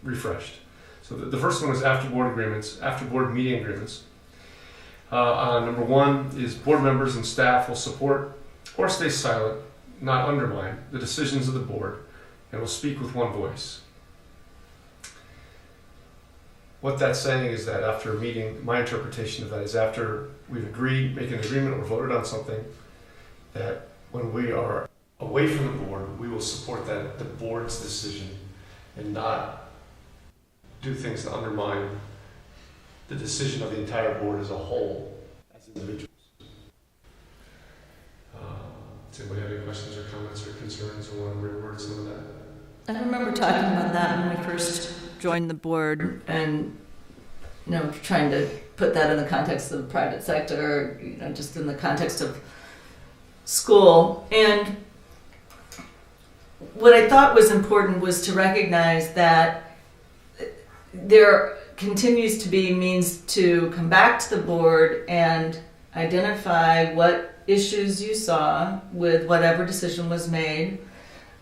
refreshed. So the first one is after board agreements, after board meeting agreements. Number 1 is board members and staff will support or stay silent, not undermine the decisions of the board, and will speak with one voice. What that's saying is that after a meeting, my interpretation of that is after we've agreed, make an agreement, or voted on something, that when we are away from the board, we will support the board's decision and not do things to undermine the decision of the entire board as a whole, as individuals. Does anybody have any questions or comments or concerns or want to reword some of that? I remember talking about that when we first joined the board, and trying to put that in the context of the private sector, just in the context of school. And what I thought was important was to recognize that there continues to be means to come back to the board and identify what issues you saw with whatever decision was made,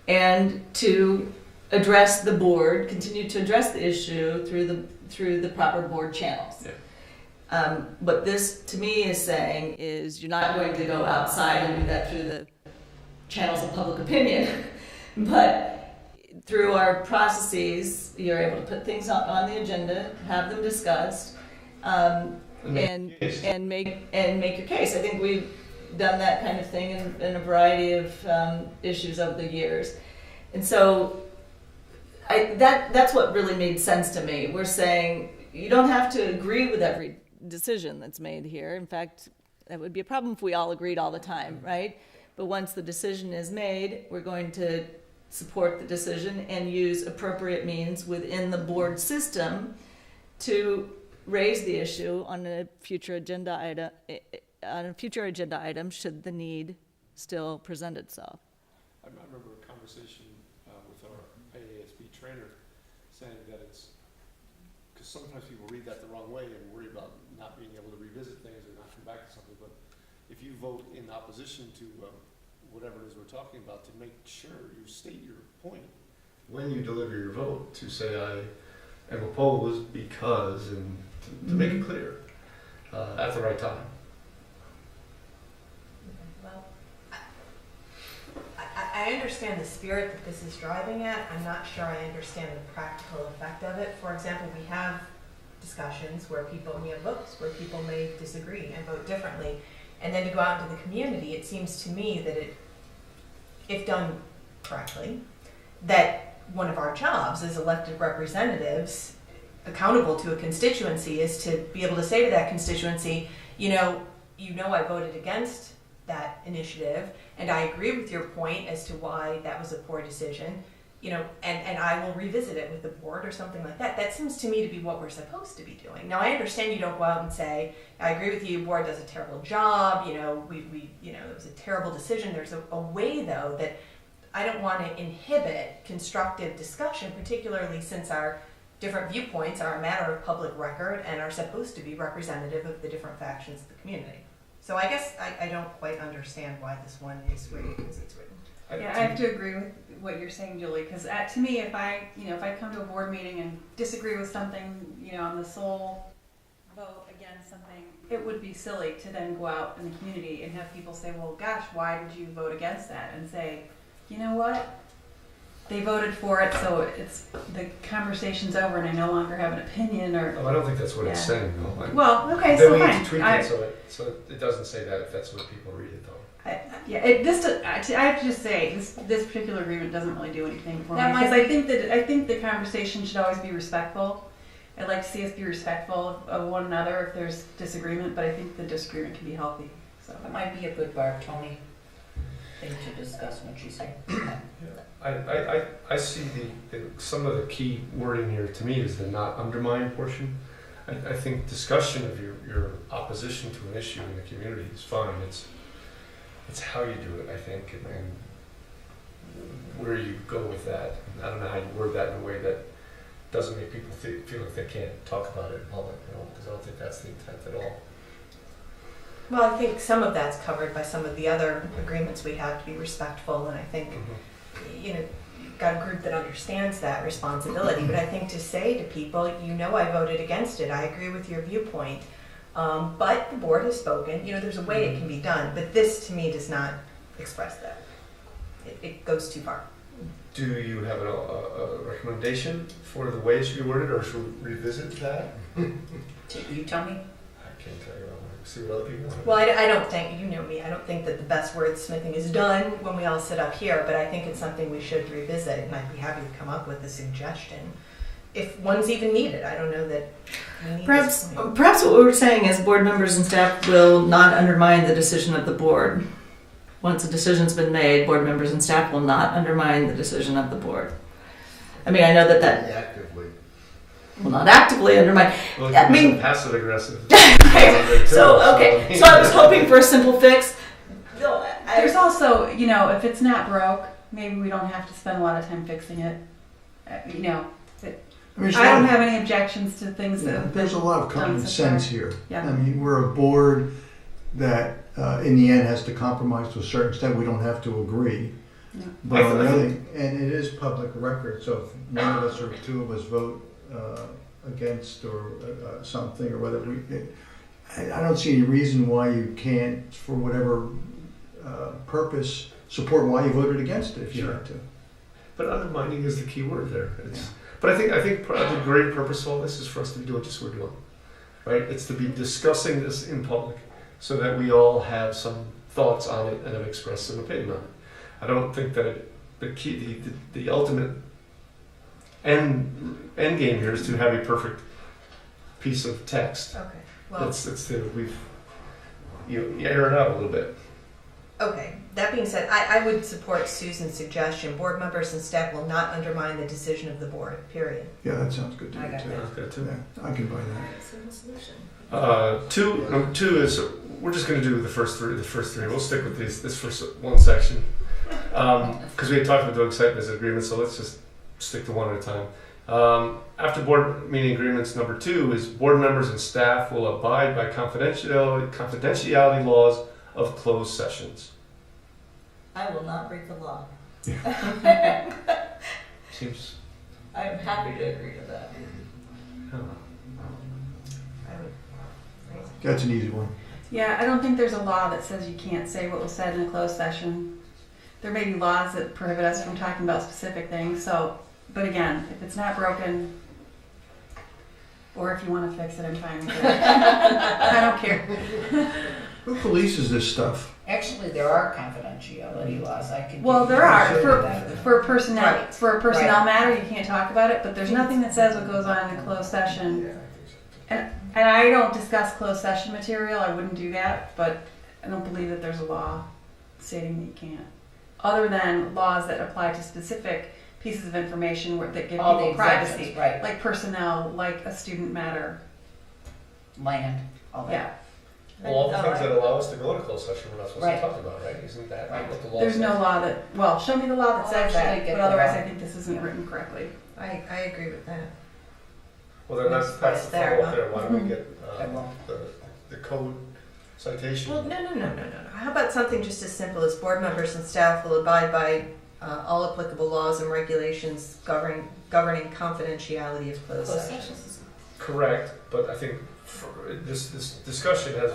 and to address the board, continue to address the issue through the proper board channels. Yeah. What this to me is saying is you're not going to go outside and do that through the channels of public opinion, but through our processes, you're able to put things on the agenda, have them discussed, and make your case. I think we've done that kind of thing in a variety of issues over the years, and so that's what really made sense to me. We're saying you don't have to agree with every decision that's made here. In fact, that would be a problem if we all agreed all the time, right? But once the decision is made, we're going to support the decision and use appropriate means within the board system to raise the issue on a future agenda item should the need still present itself. I remember a conversation with our IASB trainer saying that it's because sometimes people read that the wrong way and worry about not being able to revisit things or not come back to something. But if you vote in opposition to whatever it is we're talking about, to make sure you state your point. When you deliver your vote, to say I am opposed because, and to make it clear at the right time. Well, I understand the spirit that this is driving at. I'm not sure I understand the practical effect of it. For example, we have discussions where we have votes where people may disagree and vote differently. And then to go out into the community, it seems to me that if done correctly, that one of our jobs as elected representatives accountable to a constituency is to be able to say to that constituency, you know I voted against that initiative, and I agree with your point as to why that was a poor decision, and I will revisit it with the board or something like that. That seems to me to be what we're supposed to be doing. Now, I understand you don't go out and say, I agree with you, board does a terrible job, it was a terrible decision. There's a way, though, that I don't want to inhibit constructive discussion, particularly since our different viewpoints are a matter of public record and are supposed to be representative of the different factions of the community. So I guess I don't quite understand why this one is written as it's written. Yeah, I have to agree with what you're saying, Julie, because to me, if I come to a board meeting and disagree with something, on the sole vote against something, it would be silly to then go out in the community and have people say, well, gosh, why did you vote against that? And say, you know what? They voted for it, so the conversation's over, and I no longer have an opinion. I don't think that's what it's saying, though. Well, okay, then so we fine. need to tweak it so it doesn't say that if that's what people read it, though. I have to just say this particular agreement doesn't really do anything for me, because I think the conversation should always be respectful. I'd like to see us be respectful of one another if there's disagreement, but I think the disagreement can be healthy. So That might be a good Tony thing to discuss when she's here. I see some of the key wording here to me is the not undermine portion. I think discussion of your opposition to an issue in the community is fine. It's how you do it, I think, and where you go with that. I don't know how you word that in a way that doesn't make people feel like they can't talk about it in public, because I don't think that's the intent at all. Well, I think some of that's covered by some of the other agreements we have to be respectful, and I think, you've got a group that understands that responsibility, but I think to say to people, I voted against it, I agree with your viewpoint, but the board has spoken, there's a way it can be done, but this to me does not express that. It goes too far. Do you have a recommendation for the way it should be worded, or should we revisit that? You tell me. I can't tell you. I want to see what other people want. Well, I don't think, me, I don't think that the best wordsmithing is done when we all sit up here, but I think it's something we should revisit, and I'd be happy to come up with a suggestion. If one's even needed, I don't know that we need Perhaps what we're saying is board members and staff will not undermine the decision of the board. Once a decision's been made, board members and staff will not undermine the decision of the board. I mean, I know that Actively. will not actively undermine. Well, I mean, passive aggressive. So I was hoping for a simple fix. No, there's also, if it's not broke, maybe we don't have to spend a lot of time fixing it. I don't have any objections to things that. There's a lot of common sense here. Yeah. I mean, we're a board that in the end has to compromise to a certain extent. We don't have to agree. Yeah. But on the other, and it is public record, so if one of us or two of us vote against or something, or whether I don't see any reason why you can't, for whatever purpose, support why you voted against it if you Sure. had to. But undermining is the key word there. But I think the great purpose of all this is for us to be doing just what we're doing, right? It's to be discussing this in public so that we all have some thoughts on it and have expressed some opinion on it. I don't think that the ultimate end game here is to have a perfect piece of text. Okay. Well, you air it out a little bit. okay. That being said, I would support Susan's suggestion. Board members and staff will not undermine the decision of the board, period. Yeah, that sounds good to I me got too. that. That's good too. Yeah, I can buy that. Simple solution. Number two is we're just going to do the first three. We'll stick with this first one section because we had talked about doing site visit agreements. So let's just stick to one at a time. After board meeting agreements, number 2 is board members and staff will abide by confidentiality laws of closed sessions. I will not break the law. Seems. I'm happy to agree to that. That's an easy one. Yeah, I don't think there's a law that says you can't say what was said in a closed session. There may be laws that prohibit us from talking about specific things, so, but again, if it's not broken, or if you want to fix it, I'm fine with it. I don't care. Who polices this stuff? Actually, there are confidentiality laws. I can. Well, there are, for personnel, Right. for a personnel Right. matter, you can't talk about it, but there's nothing that says what goes on in a closed session. And I don't discuss closed session material, I wouldn't do that, but I don't believe that there's a law stating that you can't. Other than laws that apply to specific pieces of information that give All the people privacy. exemptions, right. Like personnel, like a student matter. Land, all that. Yeah. Well, all the things that allow us to go into closed session we're not supposed Right. to talk about, right? Isn't that what the law There's says? no law that, well, show me the law that I'll says actually that, get but the otherwise law. I think this isn't written correctly. I agree with that. Well, then that's the There, follow-up there. Why don't we get I will. the code citation? Well, no. How about something just as simple as board members and staff will abide by all applicable laws and regulations governing confidentiality of closed sessions? Correct, but I think this discussion has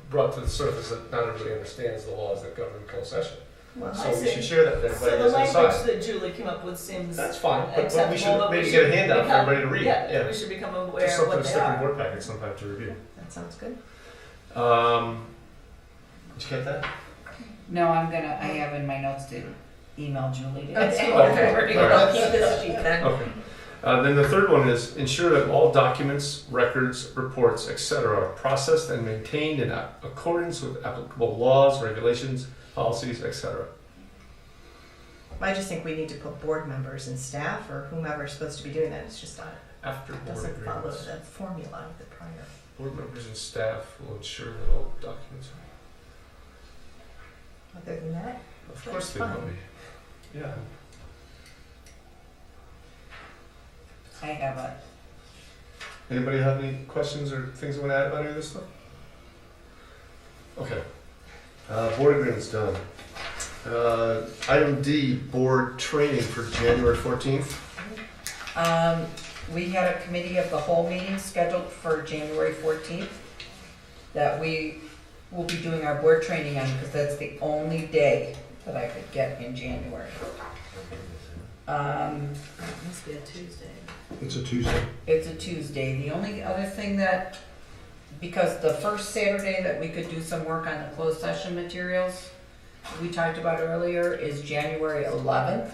brought to the surface that not everybody understands the laws that govern closed session. Well, So I we see. should share that with So everybody the as language inside. that Julie came up with seems That's fine, but we acceptable, should but we maybe should get a handout for become- everybody to read. Yeah, we should become aware Just of something what to they stick in are. board packets sometime to review. That sounds good. Did you get that? No, I have in my notes to email Julie. Okay. Okay. I'll keep this sheet then. Okay. Then the third one is ensure that all documents, records, reports, etc. are processed and maintained in accordance with applicable laws, regulations, policies, etc. I just think we need to put board members and staff or whomever is supposed to be doing that. It's just not, After it board doesn't follow agreements, the formula of the prior. board members and staff will ensure that all documents Other than that, are. Of That's course they fine. will be. Yeah. I have it. Anybody have any questions or things they want to add about any of this stuff? Okay. Board agreement's done. Item D, board training for January 14th. We had a committee of the whole meeting scheduled for January 14th that we will be doing our board training on because that's the only day that I could get in January. It must be a Tuesday. It's a Tuesday. It's a Tuesday. The only other thing that, because the first Saturday that we could do some work on the closed session materials we talked about earlier is January 11th.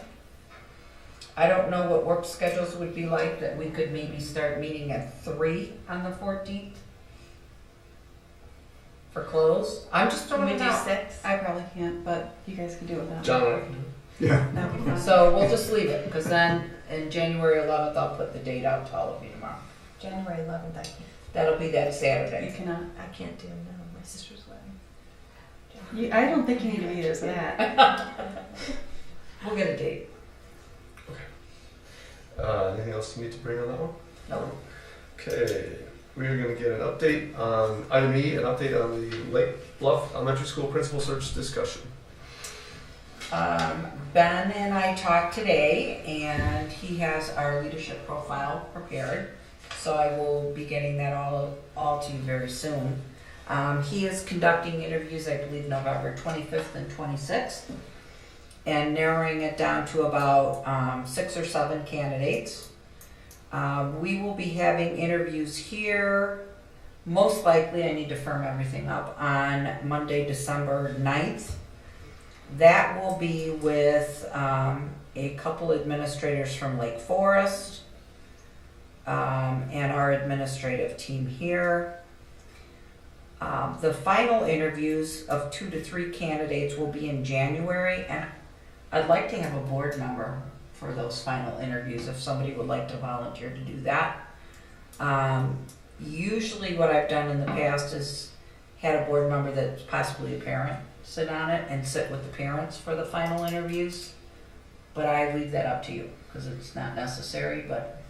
I don't know what work schedules would be like that we could maybe start meeting at 3 on the 14th for close. I'm just can throwing we it do out. 6? I probably can't, but you guys can do it then. John, I can do it. Yeah. That'd be fine. So we'll just leave it because then in January 11th I'll put the date out to all of you tomorrow. January 11th, I That'll be that You Saturday. cannot. can't do, no, my sister's wedding. I don't think you need to be there for that. We'll get a date. Anything else you need to bring on that one? No. Okay. we are going to get an update on item E, an update on the Lake Bluff Elementary School principal search discussion. Ben and I talked today, and he has our leadership profile prepared, so I will be getting that all to you very soon. He is conducting interviews, I believe, November 25th and 26th, and narrowing it down to about 6 or 7 candidates. We will be having interviews here, most likely, I need to firm everything up, on Monday, December 9th. That will be with a couple administrators from Lake Forest and our administrative team here. The final interviews of 2 to 3 candidates will be in January, and I'd like to have a board member for those final interviews if somebody would like to volunteer to do that. Usually what I've done in the past is had a board member that's possibly a parent sit on it and sit with the parents for the final interviews, but I leave that up to you because it's not necessary, but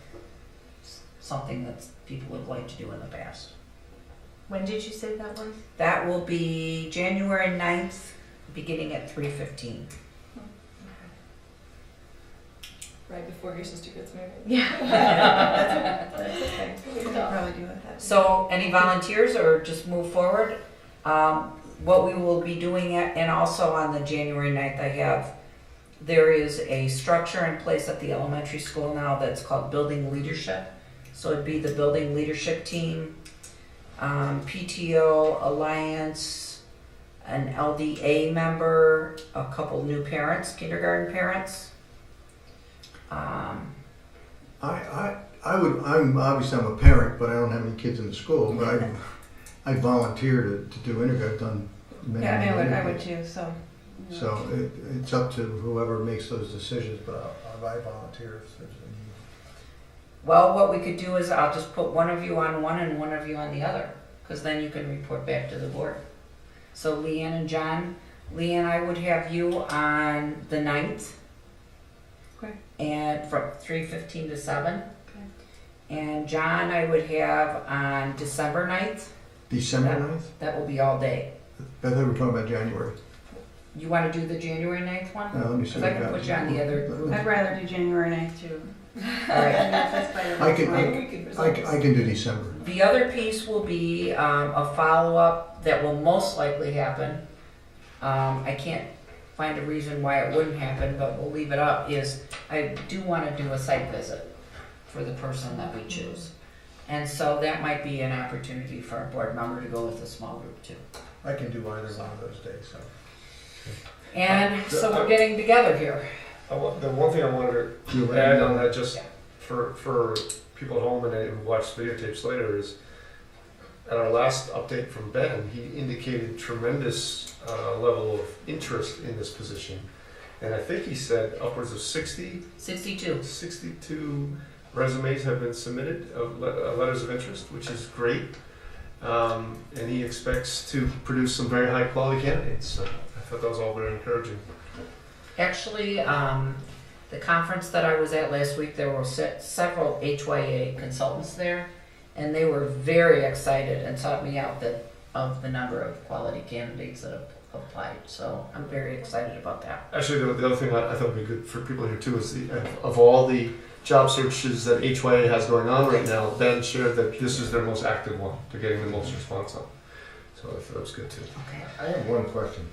it's something that people have liked to do in the past. When did you say that was? That will be January 9th, beginning at 3:15. Right before your sister gets married. Yeah. That's okay. We could probably do it. So any volunteers or just move forward? What we will be doing and also on the January 9th, there is a structure in place at the elementary school now that's called building leadership. So it'd be the building leadership team, PTO, Alliance, an LDA member, a couple new parents, kindergarten parents. I'm obviously I'm a parent, but I don't have any kids in the school, but I volunteer to do interviews. I've done many. Yeah, I interviews. would too, so. So it's up to whoever makes those decisions, but I volunteer if there's a need. Well, what we could do is I'll just put one of you on one and one of you on the other, because then you can report back to the board. So Leanne and John, Leanne, I would have you on the 9th. Okay. And from 3:15 to 7. Okay. And John, I would have on December 9th. December 9th? That will be all day. I thought we were talking about January. You want to do the January 9th one? Let me see. Because I can put you on the other. I'd rather do January 9th too. All right. I can do December. The other piece will be a follow-up that will most likely happen. I can't find a reason why it wouldn't happen, but we'll leave it up, is I do want to do a site visit for the person that we choose. And so that might be an opportunity for a board member to go with a small group too. I can do either one of those days. So. And so we're getting together here. The one thing I wanted to add on that, just for people at home and who watch videotapes later, is at our last update from Ben, he indicated tremendous level of interest in this position. And I think he said upwards of 62 resumes have been submitted of letters of interest, which is great. And he expects to produce some very high quality candidates. So I thought that was all very encouraging. Actually, the conference that I was at last week, there were several HYA consultants there, and they were very excited and sought me out of the number of quality candidates that have applied. So I'm very excited about that. Actually, the other thing I thought would be good for people here too is of all the job searches that HYA has going on right now, Ben shared that this is their most active one. They're getting the most response on. So I thought it was good too. Okay. I have one question.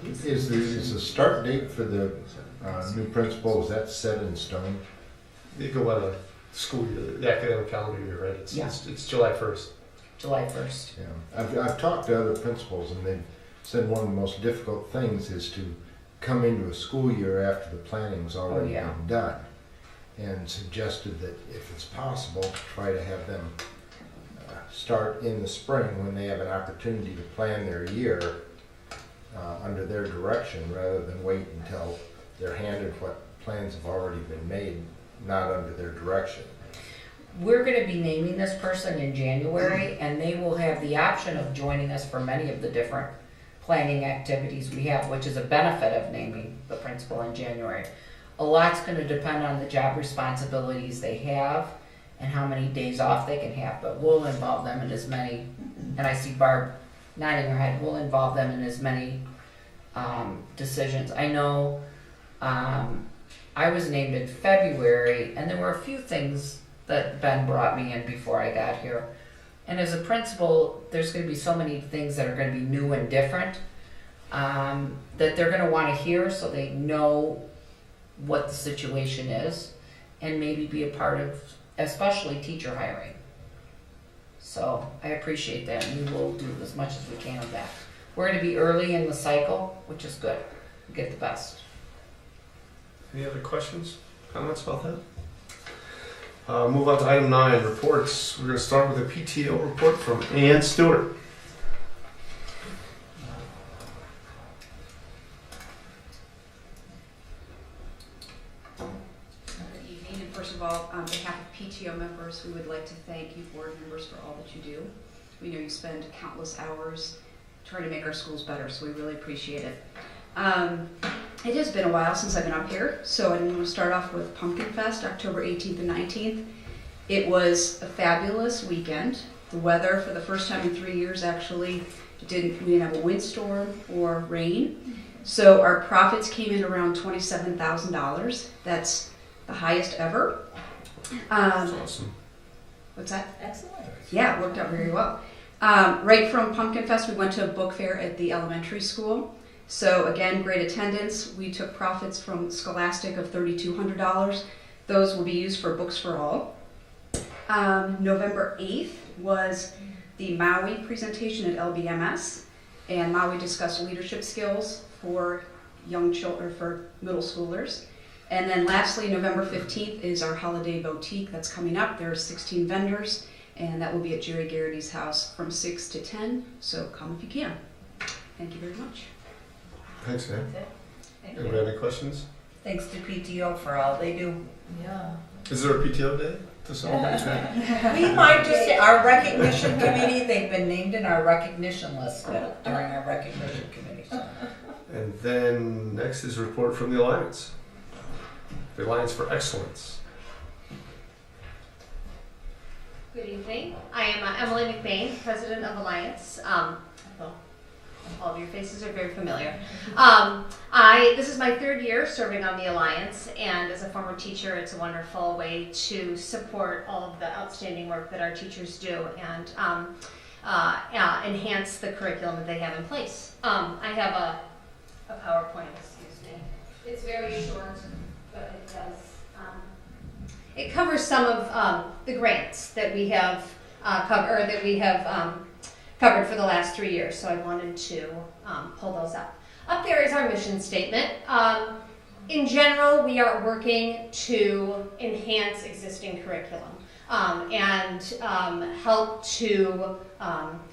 Is the start date for the new principal, is that set in stone? You go by the school year, the academic calendar year, right? It's July 1st. July 1st. Yeah. I've talked to other principals and they've said one of the most difficult things is to come into a school year after the planning's already been done, and suggested that if it's possible, try to have them start in the spring when they have an opportunity to plan their year under their direction, rather than wait until they're handed what plans have already been made, not under their direction. We're going to be naming this person in January, and they will have the option of joining us for many of the different planning activities we have, which is a benefit of naming the principal in January. A lot's going to depend on the job responsibilities they have and how many days off they can have, but we'll involve them in as many, and I see Barb nodding her head, we'll involve them in as many decisions. I know I was named in February, and there were a few things that Ben brought me in before I got here. And as a principal, there's going to be so many things that are going to be new and different that they're going to want to hear so they know what the situation is and maybe be a part of, especially teacher hiring. So I appreciate that, and we will do as much as we can of that. We're going to be early in the cycle, which is good. We get the best. Any other questions, comments about that? Move on to item 9, reports. We're going to start with a PTO report from Ann Stewart. Good evening, and first of all, on behalf of PTO members, we would like to thank you board members for all that you do. We know you spend countless hours trying to make our schools better, so we really appreciate it. It has been a while since I've been up here, so I'm going to start off with Pumpkin Fest, October 18th and 19th. It was a fabulous weekend. The weather, for the first time in 3 years, actually, we didn't have a windstorm or rain. So our profits came in around $27,000. That's the highest ever. That's awesome. What's that? Excellent. Yeah, it worked out very well. Right from Pumpkin Fest, we went to a book fair at the elementary school. So again, great attendance. We took profits from Scholastic of $3,200. Those will be used for Books for All. November 8th was the Maui presentation at LBMS, and Maui discussed leadership skills for young children, for middle schoolers. And then lastly, November 15th is our holiday boutique that's coming up. There are 16 vendors, and that will be at Jerry Garrity's house from 6 to 10, so come if you can. Thank you very much. Thanks, Ann. Thank Anybody have any questions? Thanks to PTO for all they do. Yeah. Is there a PTO day to celebrate that? We might just, our recognition committee, they've been named in our recognition list during our recognition committee. So. And then next is a report from the Alliance. The Alliance for Excellence. Good evening. I am Emily McBain, President of Alliance. All of your faces are very familiar. This is my 3rd year serving on the Alliance, and as a former teacher, it's a wonderful way to support all of the outstanding work that our teachers do and enhance the curriculum that they have in place. I have a PowerPoint, excuse me. It's very short, but it does. It covers some of the grants that we have covered for the last 3 years, so I wanted to pull those up. Up there is our mission statement. In general, we are working to enhance existing curriculum and help to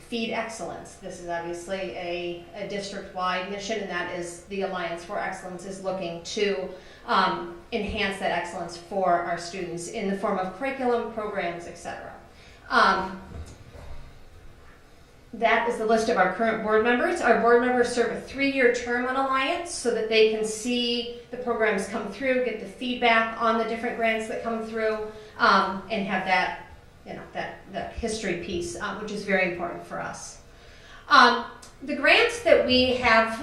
feed excellence. This is obviously a district-wide mission, and that is the Alliance for Excellence is looking to enhance that excellence for our students in the form of curriculum, programs, etc. That is the list of our current board members. Our board members serve a 3-year term on Alliance so that they can see the programs come through, get the feedback on the different grants that come through, and have that, that history piece, which is very important for us. The grants that we have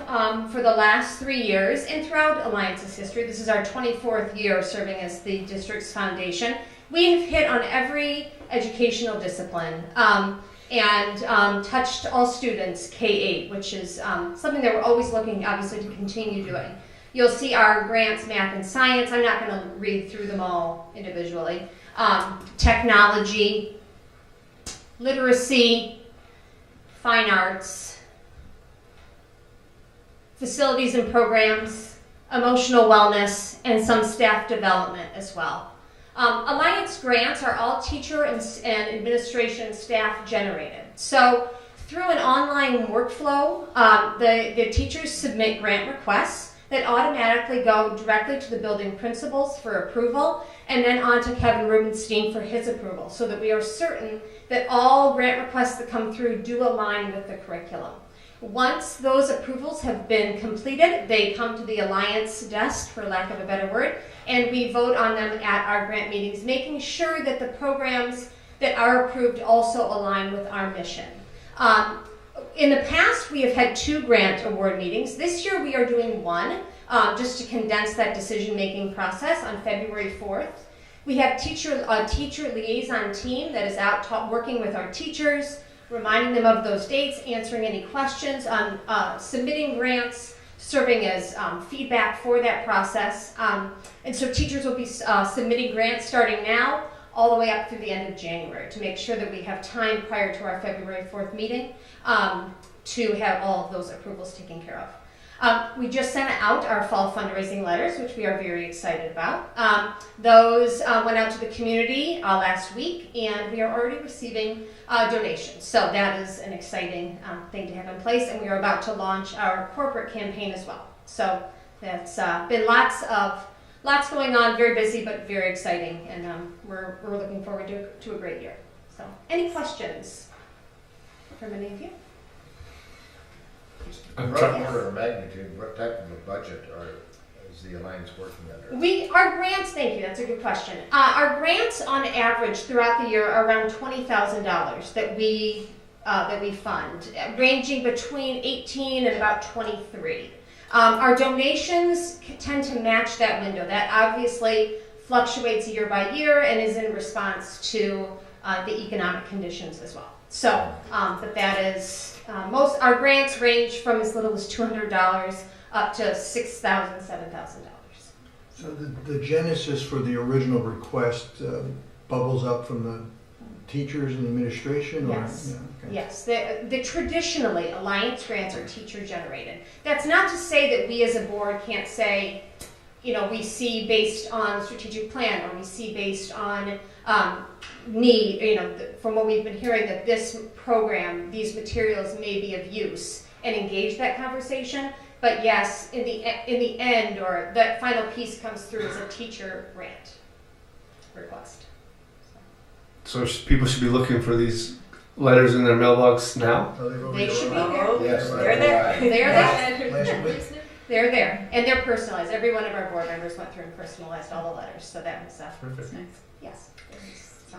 for the last 3 years and throughout Alliance's history, this is our 24th year serving as the district's foundation, we have hit on every educational discipline. And touched all students K-8, which is something that we're always looking, obviously, to continue doing. You'll see our grants, math and science. I'm not going to read through them all individually. Technology, literacy, fine arts, facilities and programs, emotional wellness, and some staff development as well. Alliance grants are all teacher and administration staff generated. So through an online workflow, the teachers submit grant requests that automatically go directly to the building principals for approval and then on to Kevin Rubenstein for his approval so that we are certain that all grant requests that come through do align with the curriculum. Once those approvals have been completed, they come to the Alliance desk, for lack of a better word, and we vote on them at our grant meetings, making sure that the programs that are approved also align with our mission. In the past, we have had 2 grant award meetings. This year, we are doing 1, just to condense that decision-making process on February 4th. We have a teacher liaison team that is out working with our teachers, reminding them of those dates, answering any questions, on submitting grants, serving as feedback for that process. And so teachers will be submitting grants starting now all the way up through the end of January to make sure that we have time prior to our February 4th meeting to have all of those approvals taken care of. We just sent out our fall fundraising letters, which we are very excited about. Those went out to the community last week, and we are already receiving donations. So that is an exciting thing to have in place, and we are about to launch our corporate campaign as well. So that's been lots going on, very busy, but very exciting, and we're looking forward to a great year. So, any questions from any of you? Rough order of magnitude, what type of a budget is the Alliance working under? Our grants, thank you, that's a good question. Our grants on average throughout the year are around $20,000 that we fund, ranging between 18 and about 23. Our donations tend to match that window. That obviously fluctuates year by year and is in response to the economic conditions as well. So, but that is, our grants range from as little as $200 up to $6,000, $7,000. So the genesis for the original request bubbles up from the teachers and administration? Yes. Or, yeah, okay. Yes. The traditionally, Alliance grants are teacher generated. That's not to say that we as a board can't say, we see based on strategic plan, or we see based on need, from what we've been hearing, that this program, these materials may be of use, and engage that conversation. But yes, in the end, or that final piece comes through as a teacher grant request. So people should be looking for these letters in their mailbox now? They should be there. Yes, They're there. They're Last there. week. They're there, and they're personalized. Every one of our board members went through and personalized all the letters, so that was Perfect. Nice. yes.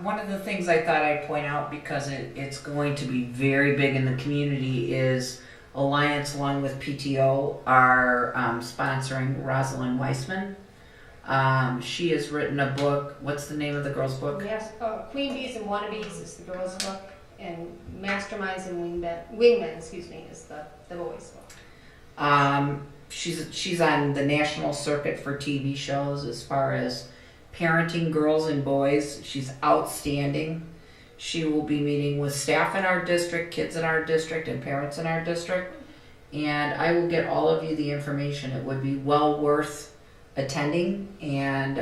One of the things I thought I'd point out, because it's going to be very big in the community, is Alliance, along with PTO, are sponsoring Rosalind Weissman. She has written a book. What's the name of the girl's book? Yes, Queen Bees and Wannabes is the girls' book, and Masterminds and Wingmen, is the boys' book. She's on the national circuit for TV shows as far as parenting girls and boys. She's outstanding. She will be meeting with staff in our district, kids in our district, and parents in our district. And I will get all of you the information. It would be well worth attending. And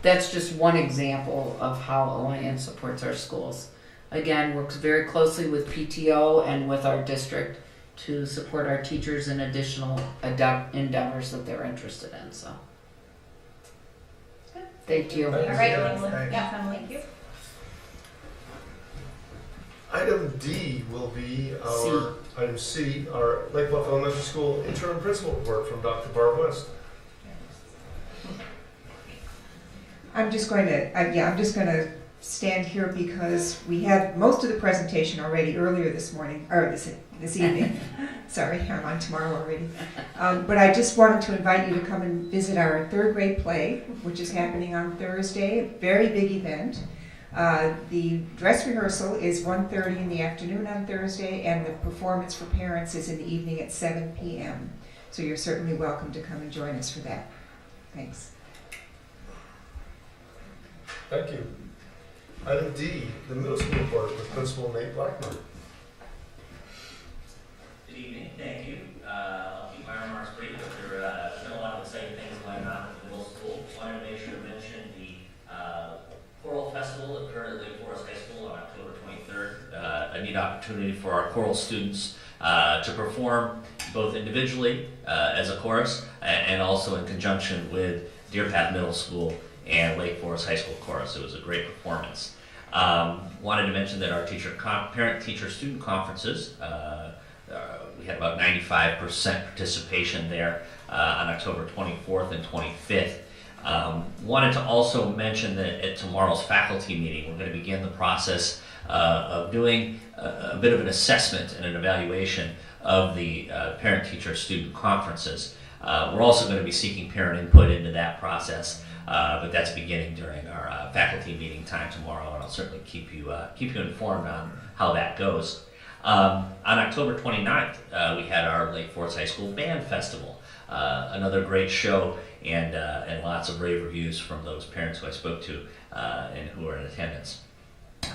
that's just one example of how Alliance supports our schools. Again, works very closely with PTO and with our district to support our teachers in additional endeavors that they're interested in. So, thank you. All right. Thanks. Yeah, thank you. Item D will be item C, our Lake Bluff Elementary School interim principal report from Dr. Barb West. I'm just going to stand here because we had most of the presentation already earlier this morning, or this evening. Sorry, I'm on tomorrow already. But I just wanted to invite you to come and visit our third grade play, which is happening on Thursday. A very big event. The dress rehearsal is 1:30 in the afternoon on Thursday, and the performance for parents is in the evening at 7 p.m. So you're certainly welcome to come and join us for that. Thanks. Thank you. Item D, the middle school report with Principal Nate Blackburn. Good evening, thank you. I'll keep my remarks brief. There have been a lot of exciting things going on at the middle school. Wanted to make sure to mention the Choral Festival that occurred at Lake Forest High School on October 23rd. A neat opportunity for our choral students to perform both individually as a chorus and also in conjunction with Deer Path Middle School and Lake Forest High School chorus. It was a great performance. Wanted to mention that our parent-teacher-student conferences we had about 95% participation there on October 24th and 25th. Wanted to also mention that at tomorrow's faculty meeting, we're going to begin the process of doing a bit of an assessment and an evaluation of the parent-teacher-student conferences. We're also going to be seeking parent input into that process, but that's beginning during our faculty meeting time tomorrow, and I'll certainly keep you informed on how that goes. On October 29th, we had our Lake Forest High School Band Festival, another great show, and lots of rave reviews from those parents who I spoke to and who were in attendance.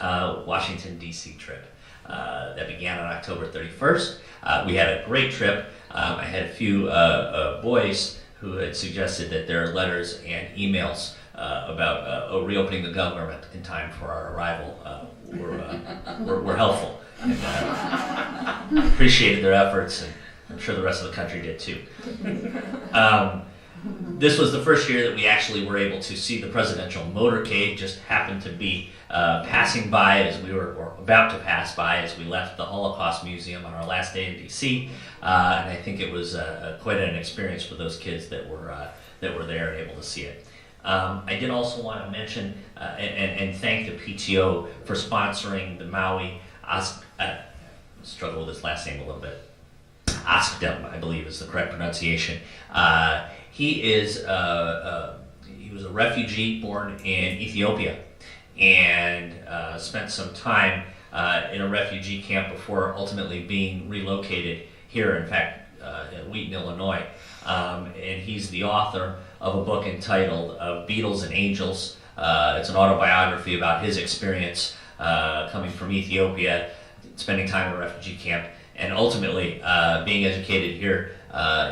Washington, D.C. trip. That began on October 31st. We had a great trip. I had a few boys who had suggested that their letters and emails about reopening the government in time for our arrival were helpful. And, appreciated their efforts, and I'm sure the rest of the country did too. This was the first year that we actually were able to see the presidential motorcade. Just happened to be passing by as we were, or about to pass by as we left the Holocaust Museum on our last day in D.C. And I think it was quite an experience for those kids that were there and able to see it. I did also want to mention and thank the PTO for sponsoring the Maui struggle with this last name a little bit. Askdem, I believe is the correct pronunciation. He was a refugee born in Ethiopia and spent some time in a refugee camp before ultimately being relocated here, in fact, in Wheaton, Illinois. And he's the author of a book entitled Beatles and Angels. It's an autobiography about his experience coming from Ethiopia, spending time in a refugee camp, and ultimately being educated here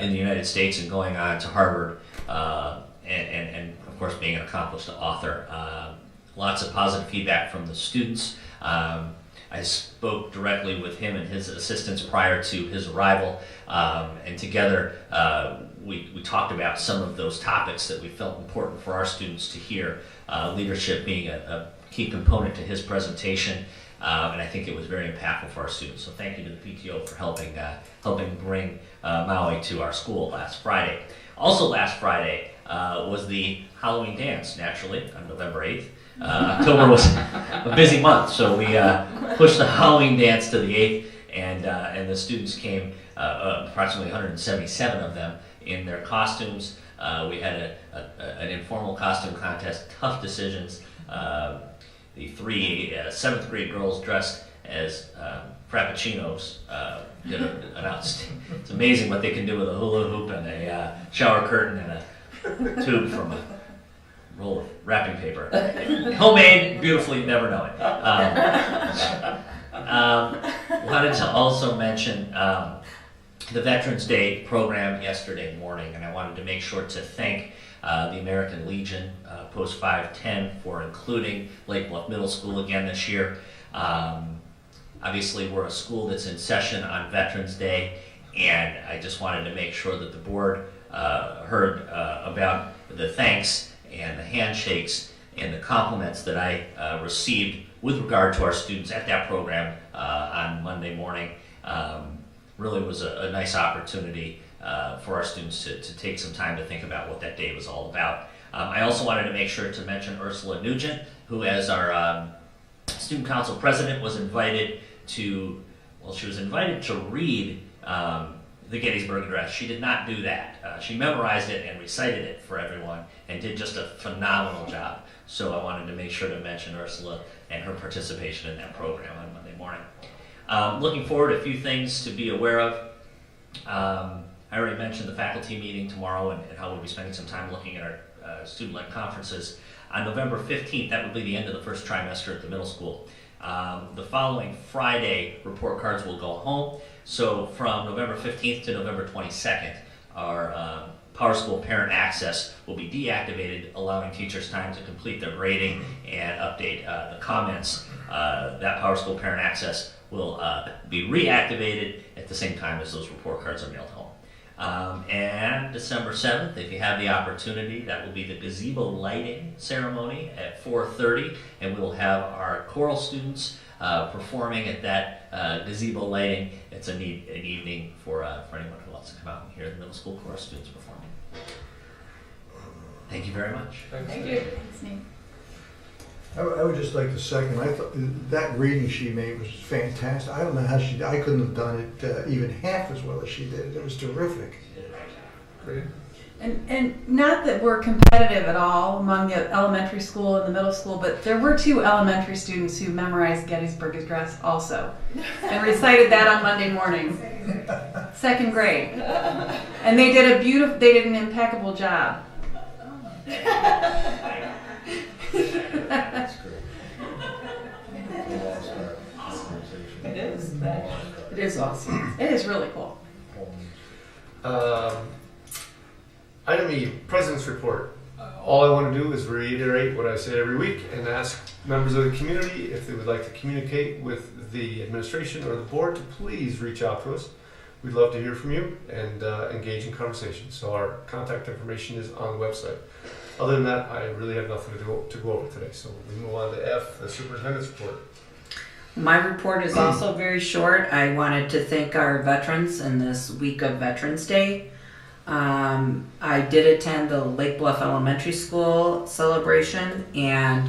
in the United States and going on to Harvard, and of course being an accomplished author. Lots of positive feedback from the students. I spoke directly with him and his assistants prior to his arrival, and together we talked about some of those topics that we felt important for our students to hear, leadership being a key component to his presentation. And I think it was very impactful for our students. So thank you to the PTO for helping bring Maui to our school last Friday. Also last Friday was the Halloween dance, naturally, on November 8th. October was a busy month, so we pushed the Halloween dance to the 8th, and the students came, approximately 177 of them, in their costumes. We had an informal costume contest, tough decisions. The three 7th grade girls dressed as Frappuccinos did an outstanding. It's amazing what they can do with a hula hoop and a shower curtain and a tube from a roll of wrapping paper. Homemade, beautifully, never know it. Wanted to also mention the Veterans Day program yesterday morning, and I wanted to make sure to thank the American Legion, Post 510, for including Lake Bluff Middle School again this year. Obviously, we're a school that's in session on Veterans Day, and I just wanted to make sure that the board heard about the thanks and the handshakes and the compliments that I received with regard to our students at that program on Monday morning. Really was a nice opportunity for our students to take some time to think about what that day was all about. I also wanted to make sure to mention Ursula Nugent, who as our student council president was invited to, she was invited to read the Gettysburg Address. She did not do that. She memorized it and recited it for everyone and did just a phenomenal job. So I wanted to make sure to mention Ursula and her participation in that program on Monday morning. Looking forward, a few things to be aware of. I already mentioned the faculty meeting tomorrow and how we'll be spending some time looking at our student-led conferences. On November 15th, that will be the end of the first trimester at the middle school. The following Friday, report cards will go home. So from November 15th to November 22nd, our Power School Parent Access will be deactivated, allowing teachers time to complete their grading and update the comments. That Power School Parent Access will be reactivated at the same time as those report cards are mailed home. And December 7th, if you have the opportunity, that will be the gazebo lighting ceremony at 4:30, and we'll have our choral students performing at that gazebo lighting. It's an evening for anyone who wants to come out and hear the middle school chorus students performing. Thank you very much. Thank you. Thanks, Nate. I would just like to second, I thought that reading she made was fantastic. I don't know how I couldn't have done it even half as well as she did. It was terrific. Great. And not that we're competitive at all among the elementary school and the middle school, but there were 2 elementary students who memorized Gettysburg Address also and recited that on Monday morning, 2nd grade. And they did an impeccable job. That's great. It is awesome. It is really cool. Item E, President's Report. All I want to do is reiterate what I say every week and ask members of the community if they would like to communicate with the administration or the board to please reach out to us. We'd love to hear from you and engage in conversation. So our contact information is on the website. Other than that, I really have nothing to go over today. So we move on to F, the Superintendent's Report. My report is also very short. I wanted to thank our veterans in this week of Veterans Day. I did attend the Lake Bluff Elementary School celebration and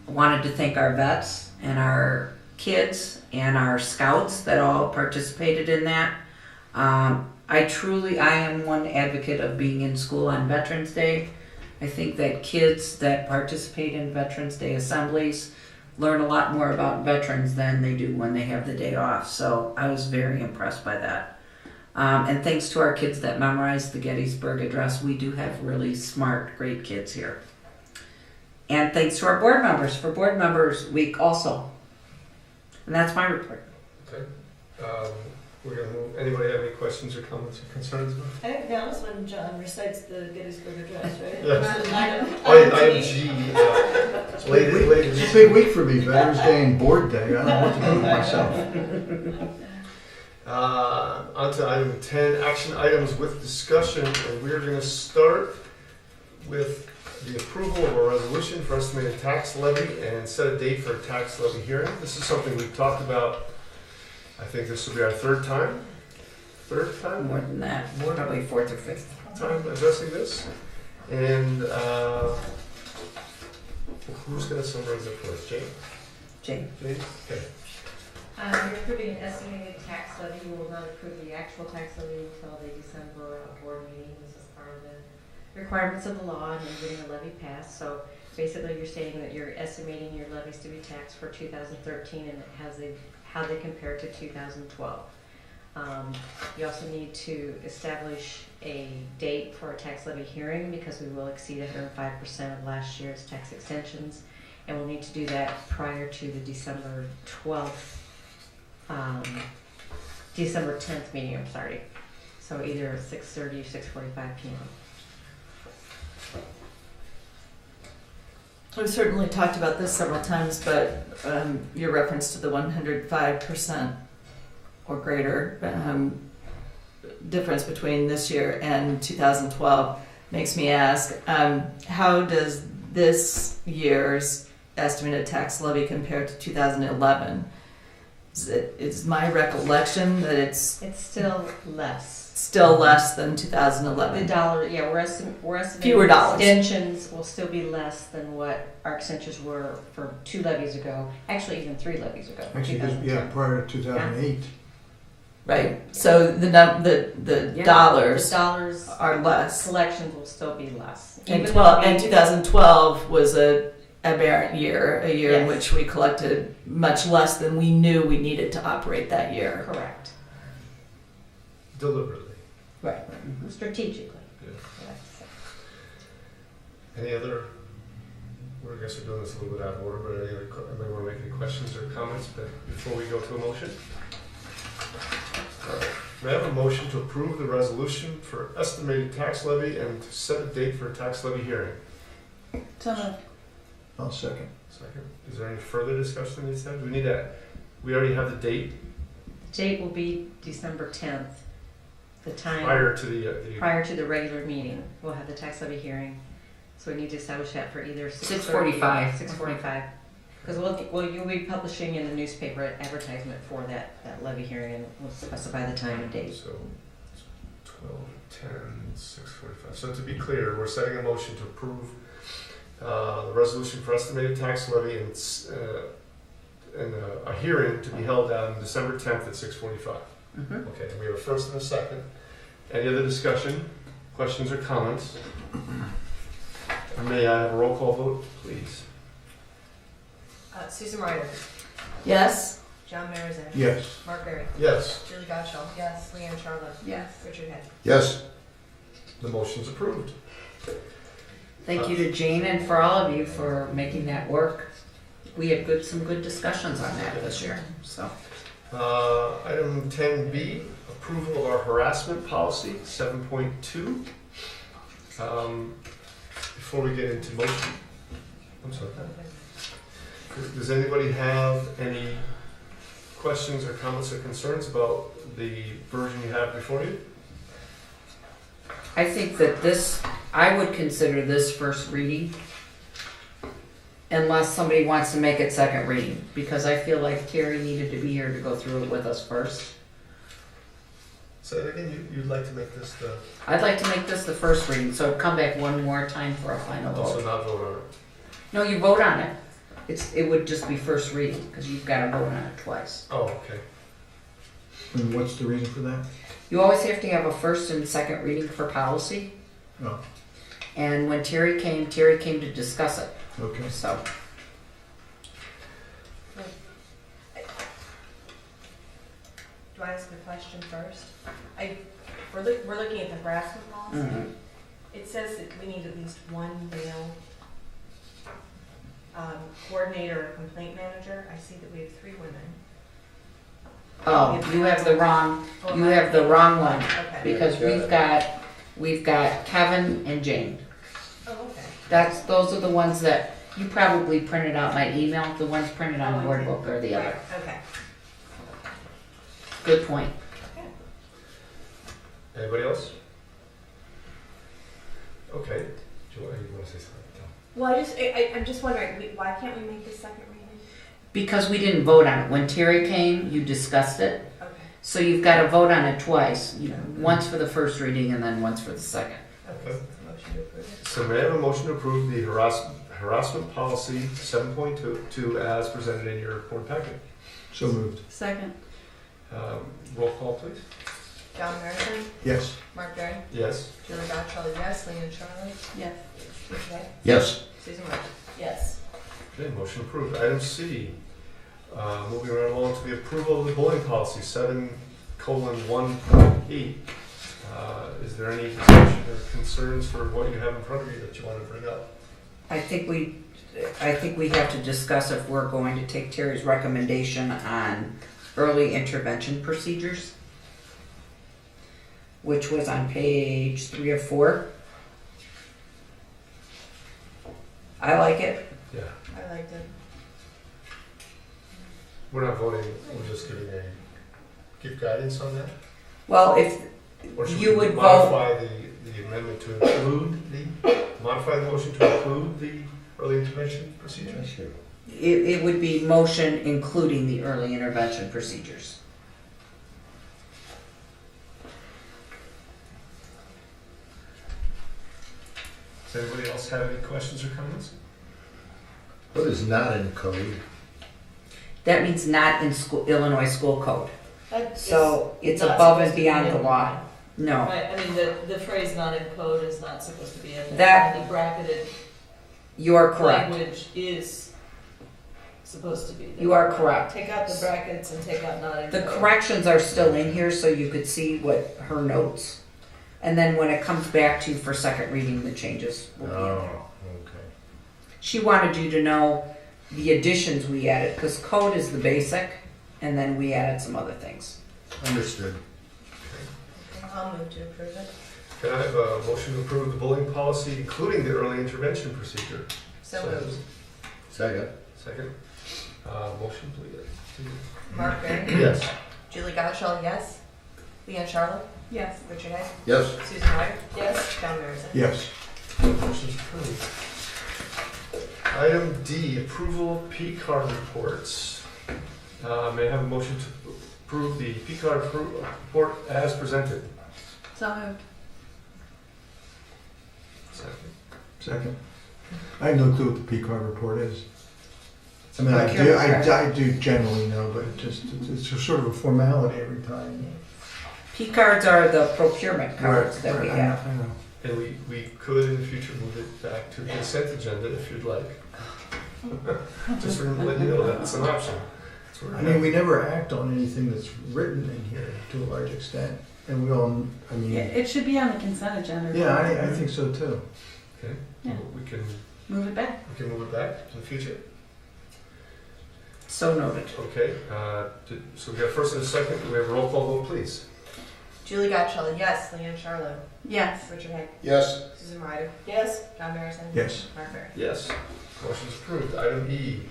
wanted to thank our vets and our kids and our scouts that all participated in that. I am one advocate of being in school on Veterans Day. I think that kids that participate in Veterans Day assemblies learn a lot more about veterans than they do when they have the day off. So I was very impressed by that. And thanks to our kids that memorized the Gettysburg Address, we do have really smart, great kids here. And thanks to our board members for Board Members Week also. And that's my report. Okay. We're going to move. Anybody have any questions or comments or concerns about it? I think that was when John recites the Gettysburg Address, right? Yes. Item G. It's a big week for me, Veterans Day and Board Day. I don't know what to do with myself. On to item 10, action items with discussion, and we're going to start with the approval of a resolution for estimated tax levy and set a date for a tax levy hearing. This is something we've talked about. I think this will be our third time. More than that, probably 4th or 5th time addressing this. And who's going to summarize it for us? Jane? Jane. Okay. You're approving an estimated tax levy. You will not approve the actual tax levy until the December board meeting. This is part of the requirements of the law and getting a levy passed. So basically you're stating that you're estimating your levies to be taxed for 2013 and it has how they compare to 2012. You also need to establish a date for a tax levy hearing because we will exceed 105% of last year's tax extensions, and we'll need to do that prior to the December 12th, December 10th meeting, I'm sorry. So either 6:30 or 6:45 p.m. We've certainly talked about this several times, but your reference to the 105% or greater difference between this year and 2012 makes me ask, how does this year's estimated tax levy compare to 2011? Is my recollection that it's still less. Still less than 2011. The dollar, yeah, we're estimating fewer dollars. Extensions will still be less than what our extensions were for 2 levies ago. Actually, even 3 levies ago. Actually, prior to 2008. Right. So the dollars are less. Collections will still be less. And 2012 was an aberrant year, a year in which we collected much less than we knew we needed to operate that year. Correct. Deliberately. Right. Strategically. Yeah. Any other? I guess we're doing this a little bit out of order, but anybody want to make any questions or comments before we go to a motion? All right. May I have a motion to approve the resolution for estimated tax levy and to set a date for a tax levy hearing? I'll second. Second. Is there any further discussion on these items? We already have the date. The date will be December 10th. The time prior to the regular meeting, we'll have the tax levy hearing. So we need to establish that for either 6:45. 6:45. Because you'll be publishing in the newspaper an advertisement for that levy hearing, and we'll specify the time and date. So 12/10/6:45. So to be clear, we're setting a motion to approve the resolution for estimated tax levy and a hearing to be held on December 10th at 6:45. Mhm. Okay, and we have a first and a second. Any other discussion, questions, or comments? May I have a roll call vote, please? Susan Ryder. Yes? John Marizan. Yes. Mark Berry. Yes. Julie Gottschall. Yes. Leanne Charlotte. Yes. Richard Head. Yes. The motion's approved. Thank you to Jane and for all of you for making that work. We had some good discussions on that this year, so. Item 10B, approval of our harassment policy, 7.2. Before we get into motion, I'm sorry. Does anybody have any questions or comments or concerns about the version you have before you? I think that I would consider this first reading unless somebody wants to make it second reading, because I feel like Terry needed to be here to go through it with us first. So again, you'd like to make this the... I'd like to make this the first reading, so come back one more time for a final Also vote. not vote on it. No, you vote on it. It would just be first reading, because you've got to vote on it twice. Oh, okay. And what's the reason for that? You always have to have a first and second reading for policy. Oh, And when Terry came to discuss it. okay. So, Do I ask a question first? We're looking at the harassment policy. mhm. It says that we need at least one male coordinator or complaint manager. I see that we have 3 women. Oh, you have the wrong one, Okay. because we've got Kevin and Jane. Oh, okay. Those are the ones that you probably printed out my email. The ones printed on the Oh, board okay. book are the other. Okay. Good point. Anybody else? Okay. Do you want to say something? Well, I'm just wondering, why can't we make this second reading? Because we didn't vote on it. When Terry came, you discussed it. Okay. So you've got to vote on it twice. Once for the first reading and then once for the second. Okay. Motion to approve it. So may I have a motion to approve the harassment policy 7.2 as presented in your board packet? So moved. Second. Roll call, please. John Marizan. Yes. Mark Berry. Yes. Julie Gottschall, yes. Leanne Charlotte. Yes. Richard Head. Yes. Susan Ryder. Yes. Okay, motion approved. Item C, moving right along to the approval of the bullying policy 7:1.8. Is there any discussion or concerns for what you have in front of you that you want to bring up? I think we have to discuss if we're going to take Terry's recommendation on early intervention procedures, which was on page 3 of 4. I like it. Yeah, I liked it. we're not voting, we're just give guidance on that? Well, if Or should you we would modify the amendment to include modify the motion to include the early intervention procedures? Sure. it would be motion including the early intervention procedures. Does anybody else have any questions or comments? What is not in code? That means not in Illinois school code. That So is it's not above supposed and to be beyond in the law. No. Right, I mean, the phrase not in code is not supposed to be in there. That- The bracketed You are correct. language is supposed to be there. You are correct. Take out the brackets and take out not in The code. corrections are still in here so you could see what her notes. And then when it comes back to for second reading, the changes will be in there. Oh, okay. She wanted you to know the additions we added, because code is the basic, and then we added some other things. Understood. I'll move to approve it. Can I have a motion to approve the bullying policy, including the early intervention procedure? So moved. Second. Second. Motion, please. Mark Berry. Yes. Julie Gottschall, yes. Leanne Charlotte. Yes. Richard Head. Yes. Susan Ryder. Yes. John Marizan. Yes. Motion's approved. Item D, approval of P-card reports. May I have a motion to approve the P-card report as presented? So moved. Second. Second. I have no clue what the P-card report is. I mean, I do generally know, but it's just sort of a formality every time. P cards are the procurement cards that we I have. know. And we could in the future move it back to consent agenda if you'd like. Just to let you know that's an option. I mean, we never act on anything that's written in here to a large extent, and we all, I mean. Yeah, it should be on the consent agenda. Yeah, I think so too. Okay, Yeah. we can Move it back. move it back in the future. So noted. Okay, so we got a first and a second. Do we have a roll call vote, please? Julie Gottschall, yes. Leanne Charlo. Yes. Richard Hack. Yes. Susan Ryder. Yes. John Marison. Yes. Mark Barry. Yes. Motion's approved. Item E,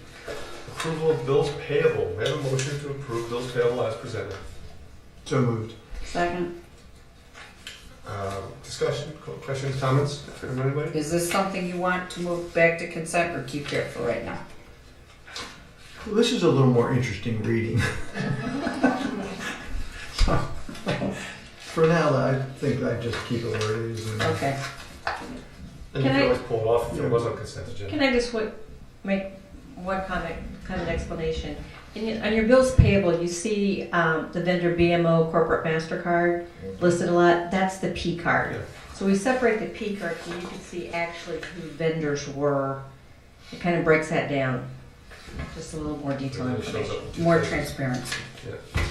approval of bills payable. May I have a motion to approve bills payable as presented? So moved. Second. Discussion, questions, comments from anybody? Is this something you want to move back to consent or keep here for right now? Well, this is a little more interesting reading. So, for now, I think I'd just keep it where it is. And Okay. And you Can can I- always pull it off if it was on consent agenda. Can I just make one comment, kind of explanation? On your bills payable, you see the vendor BMO corporate MasterCard listed a lot. That's the P card. Yeah. So we separate the P card so you can see actually who vendors were. It kind of breaks that down. Just a little more detailed And then it shows information. up in More detail. transparency. Yeah.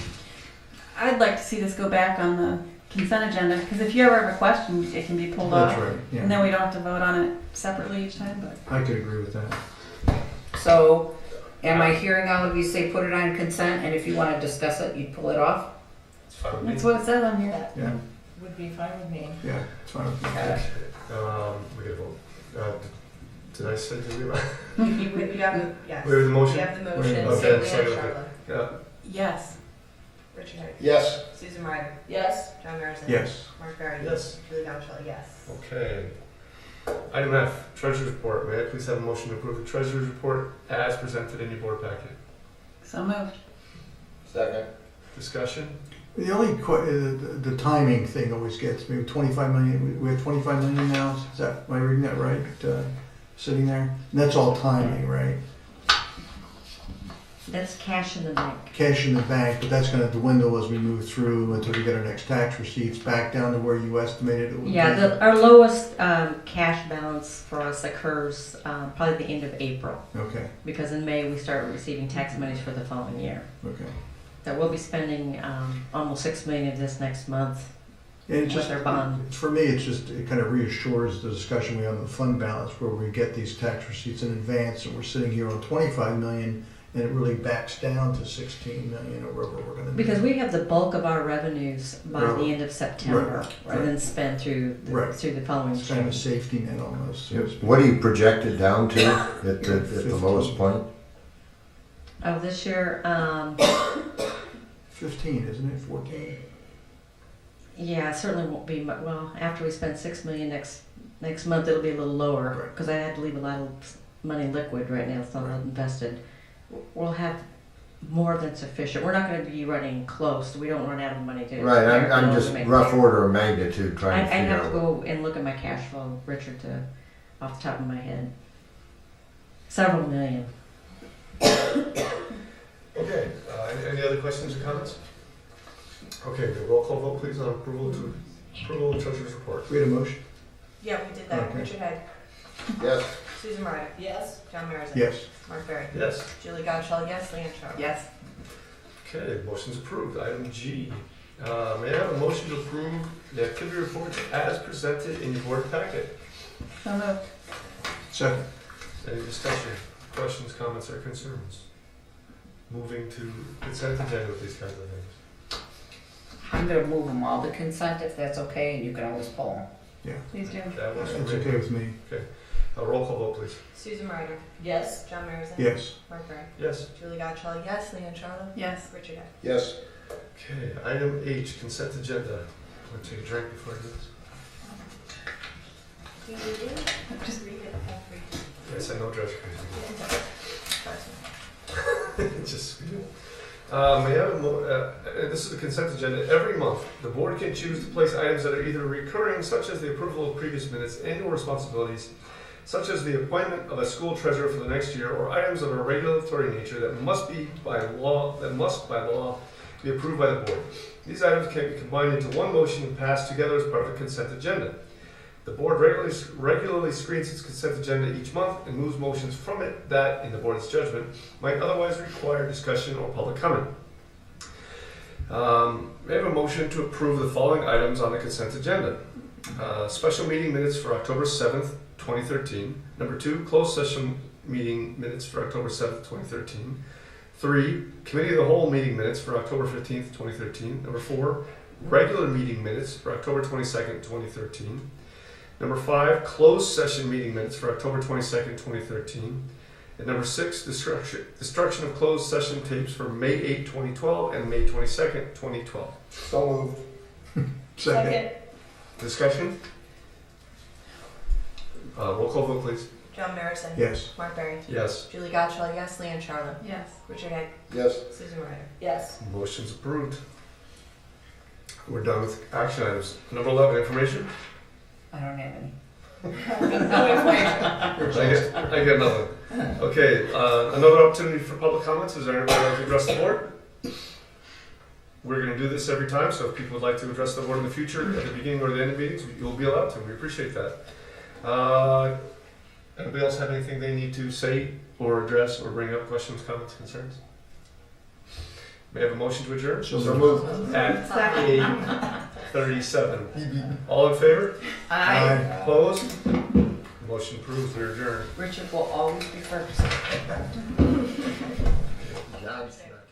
I'd like to see this go back on the consent agenda, because if you ever have a question, it can be pulled That's off. right, yeah. And then we don't have to vote on it separately each time, but. I could agree with that. So, am I hearing all of you say put it on consent, and if you want to discuss it, you'd pull it off? It's fine with me. That's what it says on here. That Yeah, would be fine with me. yeah, it's fine with me. Okay. We gotta vote. Did I say, did we? You have the, yes. We have the motion? You have the motion. Okay, So sorry, Leanne okay. Charlo. Yeah. Yes. Richard Hack. Yes. Susan Ryder. Yes. John Marison. Yes. Mark Barry. Yes. Julie Gottschall, yes. Okay. Item F, Treasurer's Report. May I please have a motion to approve the Treasurer's Report as presented in your board packet? So moved. Second. Discussion? The only, the timing thing always gets me. 25 million, we have 25 million now, is that, am I reading that right? Sitting there? And that's all timing, right? That's cash in the bank. Cash in the bank, but that's gonna dwindle as we move through until we get our next tax receipts back down to where you estimated it would be. Yeah, our lowest cash balance for us occurs probably the end of April, Okay, because in May we start receiving tax monies for the following year. okay. That we'll be spending almost $6 million of this next month. And it With just, their bond. for me, it's just, it kind of reassures the discussion we have on the fund balance where we get these tax receipts in advance and we're sitting here on 25 million and it really backs down to 16 million or wherever we're gonna be. Because we have the bulk of our revenues by Right. the end of September, Right. rather than spend through Right. through the following It's kind of a spring. safety net almost. so to speak. What do you project it down to at the lowest point? Oh, this year, 15, isn't it? 14? yeah, it certainly won't be, well, after we spend $6 million next month, it'll be a little lower, Right. because I had to leave a lot of money liquid right now, it's not Right. invested. We'll have more than sufficient, we're not gonna be running close, we don't run out of money to. Right, I'm to just make rough pay. order of magnitude trying I'd to figure have to out. go and look at my cash flow, Richard, off the top of my head. Several million. Okay, any other questions or comments? Okay, the roll call vote please on approval of Treasurer's Report. We had a motion? Yeah, we did that. Okay. Richard Head. Yes. Susan Ryder. Yes. John Marison. Yes. Mark Barry. Yes. Julie Gottschall, yes. Leanne Charlo. Yes. Okay, motion's approved. Item G, may I have a motion to approve the activity reports as presented in your board packet? So moved. Second. Any discussion, questions, comments, or concerns? Moving to consent agenda with these kinds of things. I'm gonna move them all to consent if that's okay, and you can always pull them. Yeah. Please do. That works for It's me. okay with me. Okay, a roll call vote please. Susan Ryder. Yes. John Marison. Yes. Mark Barry. Yes. Julie Gottschall, yes. Leanne Charlo. Yes. Richard Head. Yes. Okay, item H, consent agenda. Want to take a drink before I do this? Do you just read it? Yes, I know dress crazy. Just, we have this is the consent agenda. Every month, the board can choose to place items that are either recurring, such as the approval of previous minutes and/or responsibilities, such as the appointment of a school treasurer for the next year, or items of a regulatory nature that must by law be approved by the board. These items can be combined into one motion and passed together as part of the consent agenda. The board regularly screens its consent agenda each month and moves motions from it that, in the board's judgment, might otherwise require discussion or public comment. We have a motion to approve the following items on the consent agenda. Special meeting minutes for October 7th, 2013. Number 2, closed session meeting minutes for October 7th, 2013. 3, committee of the whole meeting minutes for October 15th, 2013. Number 4, regular meeting minutes for October 22nd, 2013. Number 5, closed session meeting minutes for October 22nd, 2013. And number 6, destruction of closed session tapes for May 8, 2012 and May 22nd, 2012. So moved. Second. Discussion? Roll call vote, please. John Marison. Yes. Mark Berry. Yes. Julie Gottschall, yes. Leanne Charlotte. Yes. Richard Hack. Yes. Susan Ryder. Yes. Motion's approved. We're done with action items. Number 11, information. I don't have any. I get nothing. Okay, another opportunity for public comments. Is there anybody who'd like to address the board? We're going to do this every time, so if people would like to address the board in the future, at the beginning or the end of meetings, you'll be allowed to. We appreciate that. Anybody else have anything they need to say or address or bring up, questions, comments, concerns? May I have a motion to adjourn? So moved. At 8:37. All in favor? Aye. Opposed? Motion approved. We're adjourned. Richard will always be first. John's not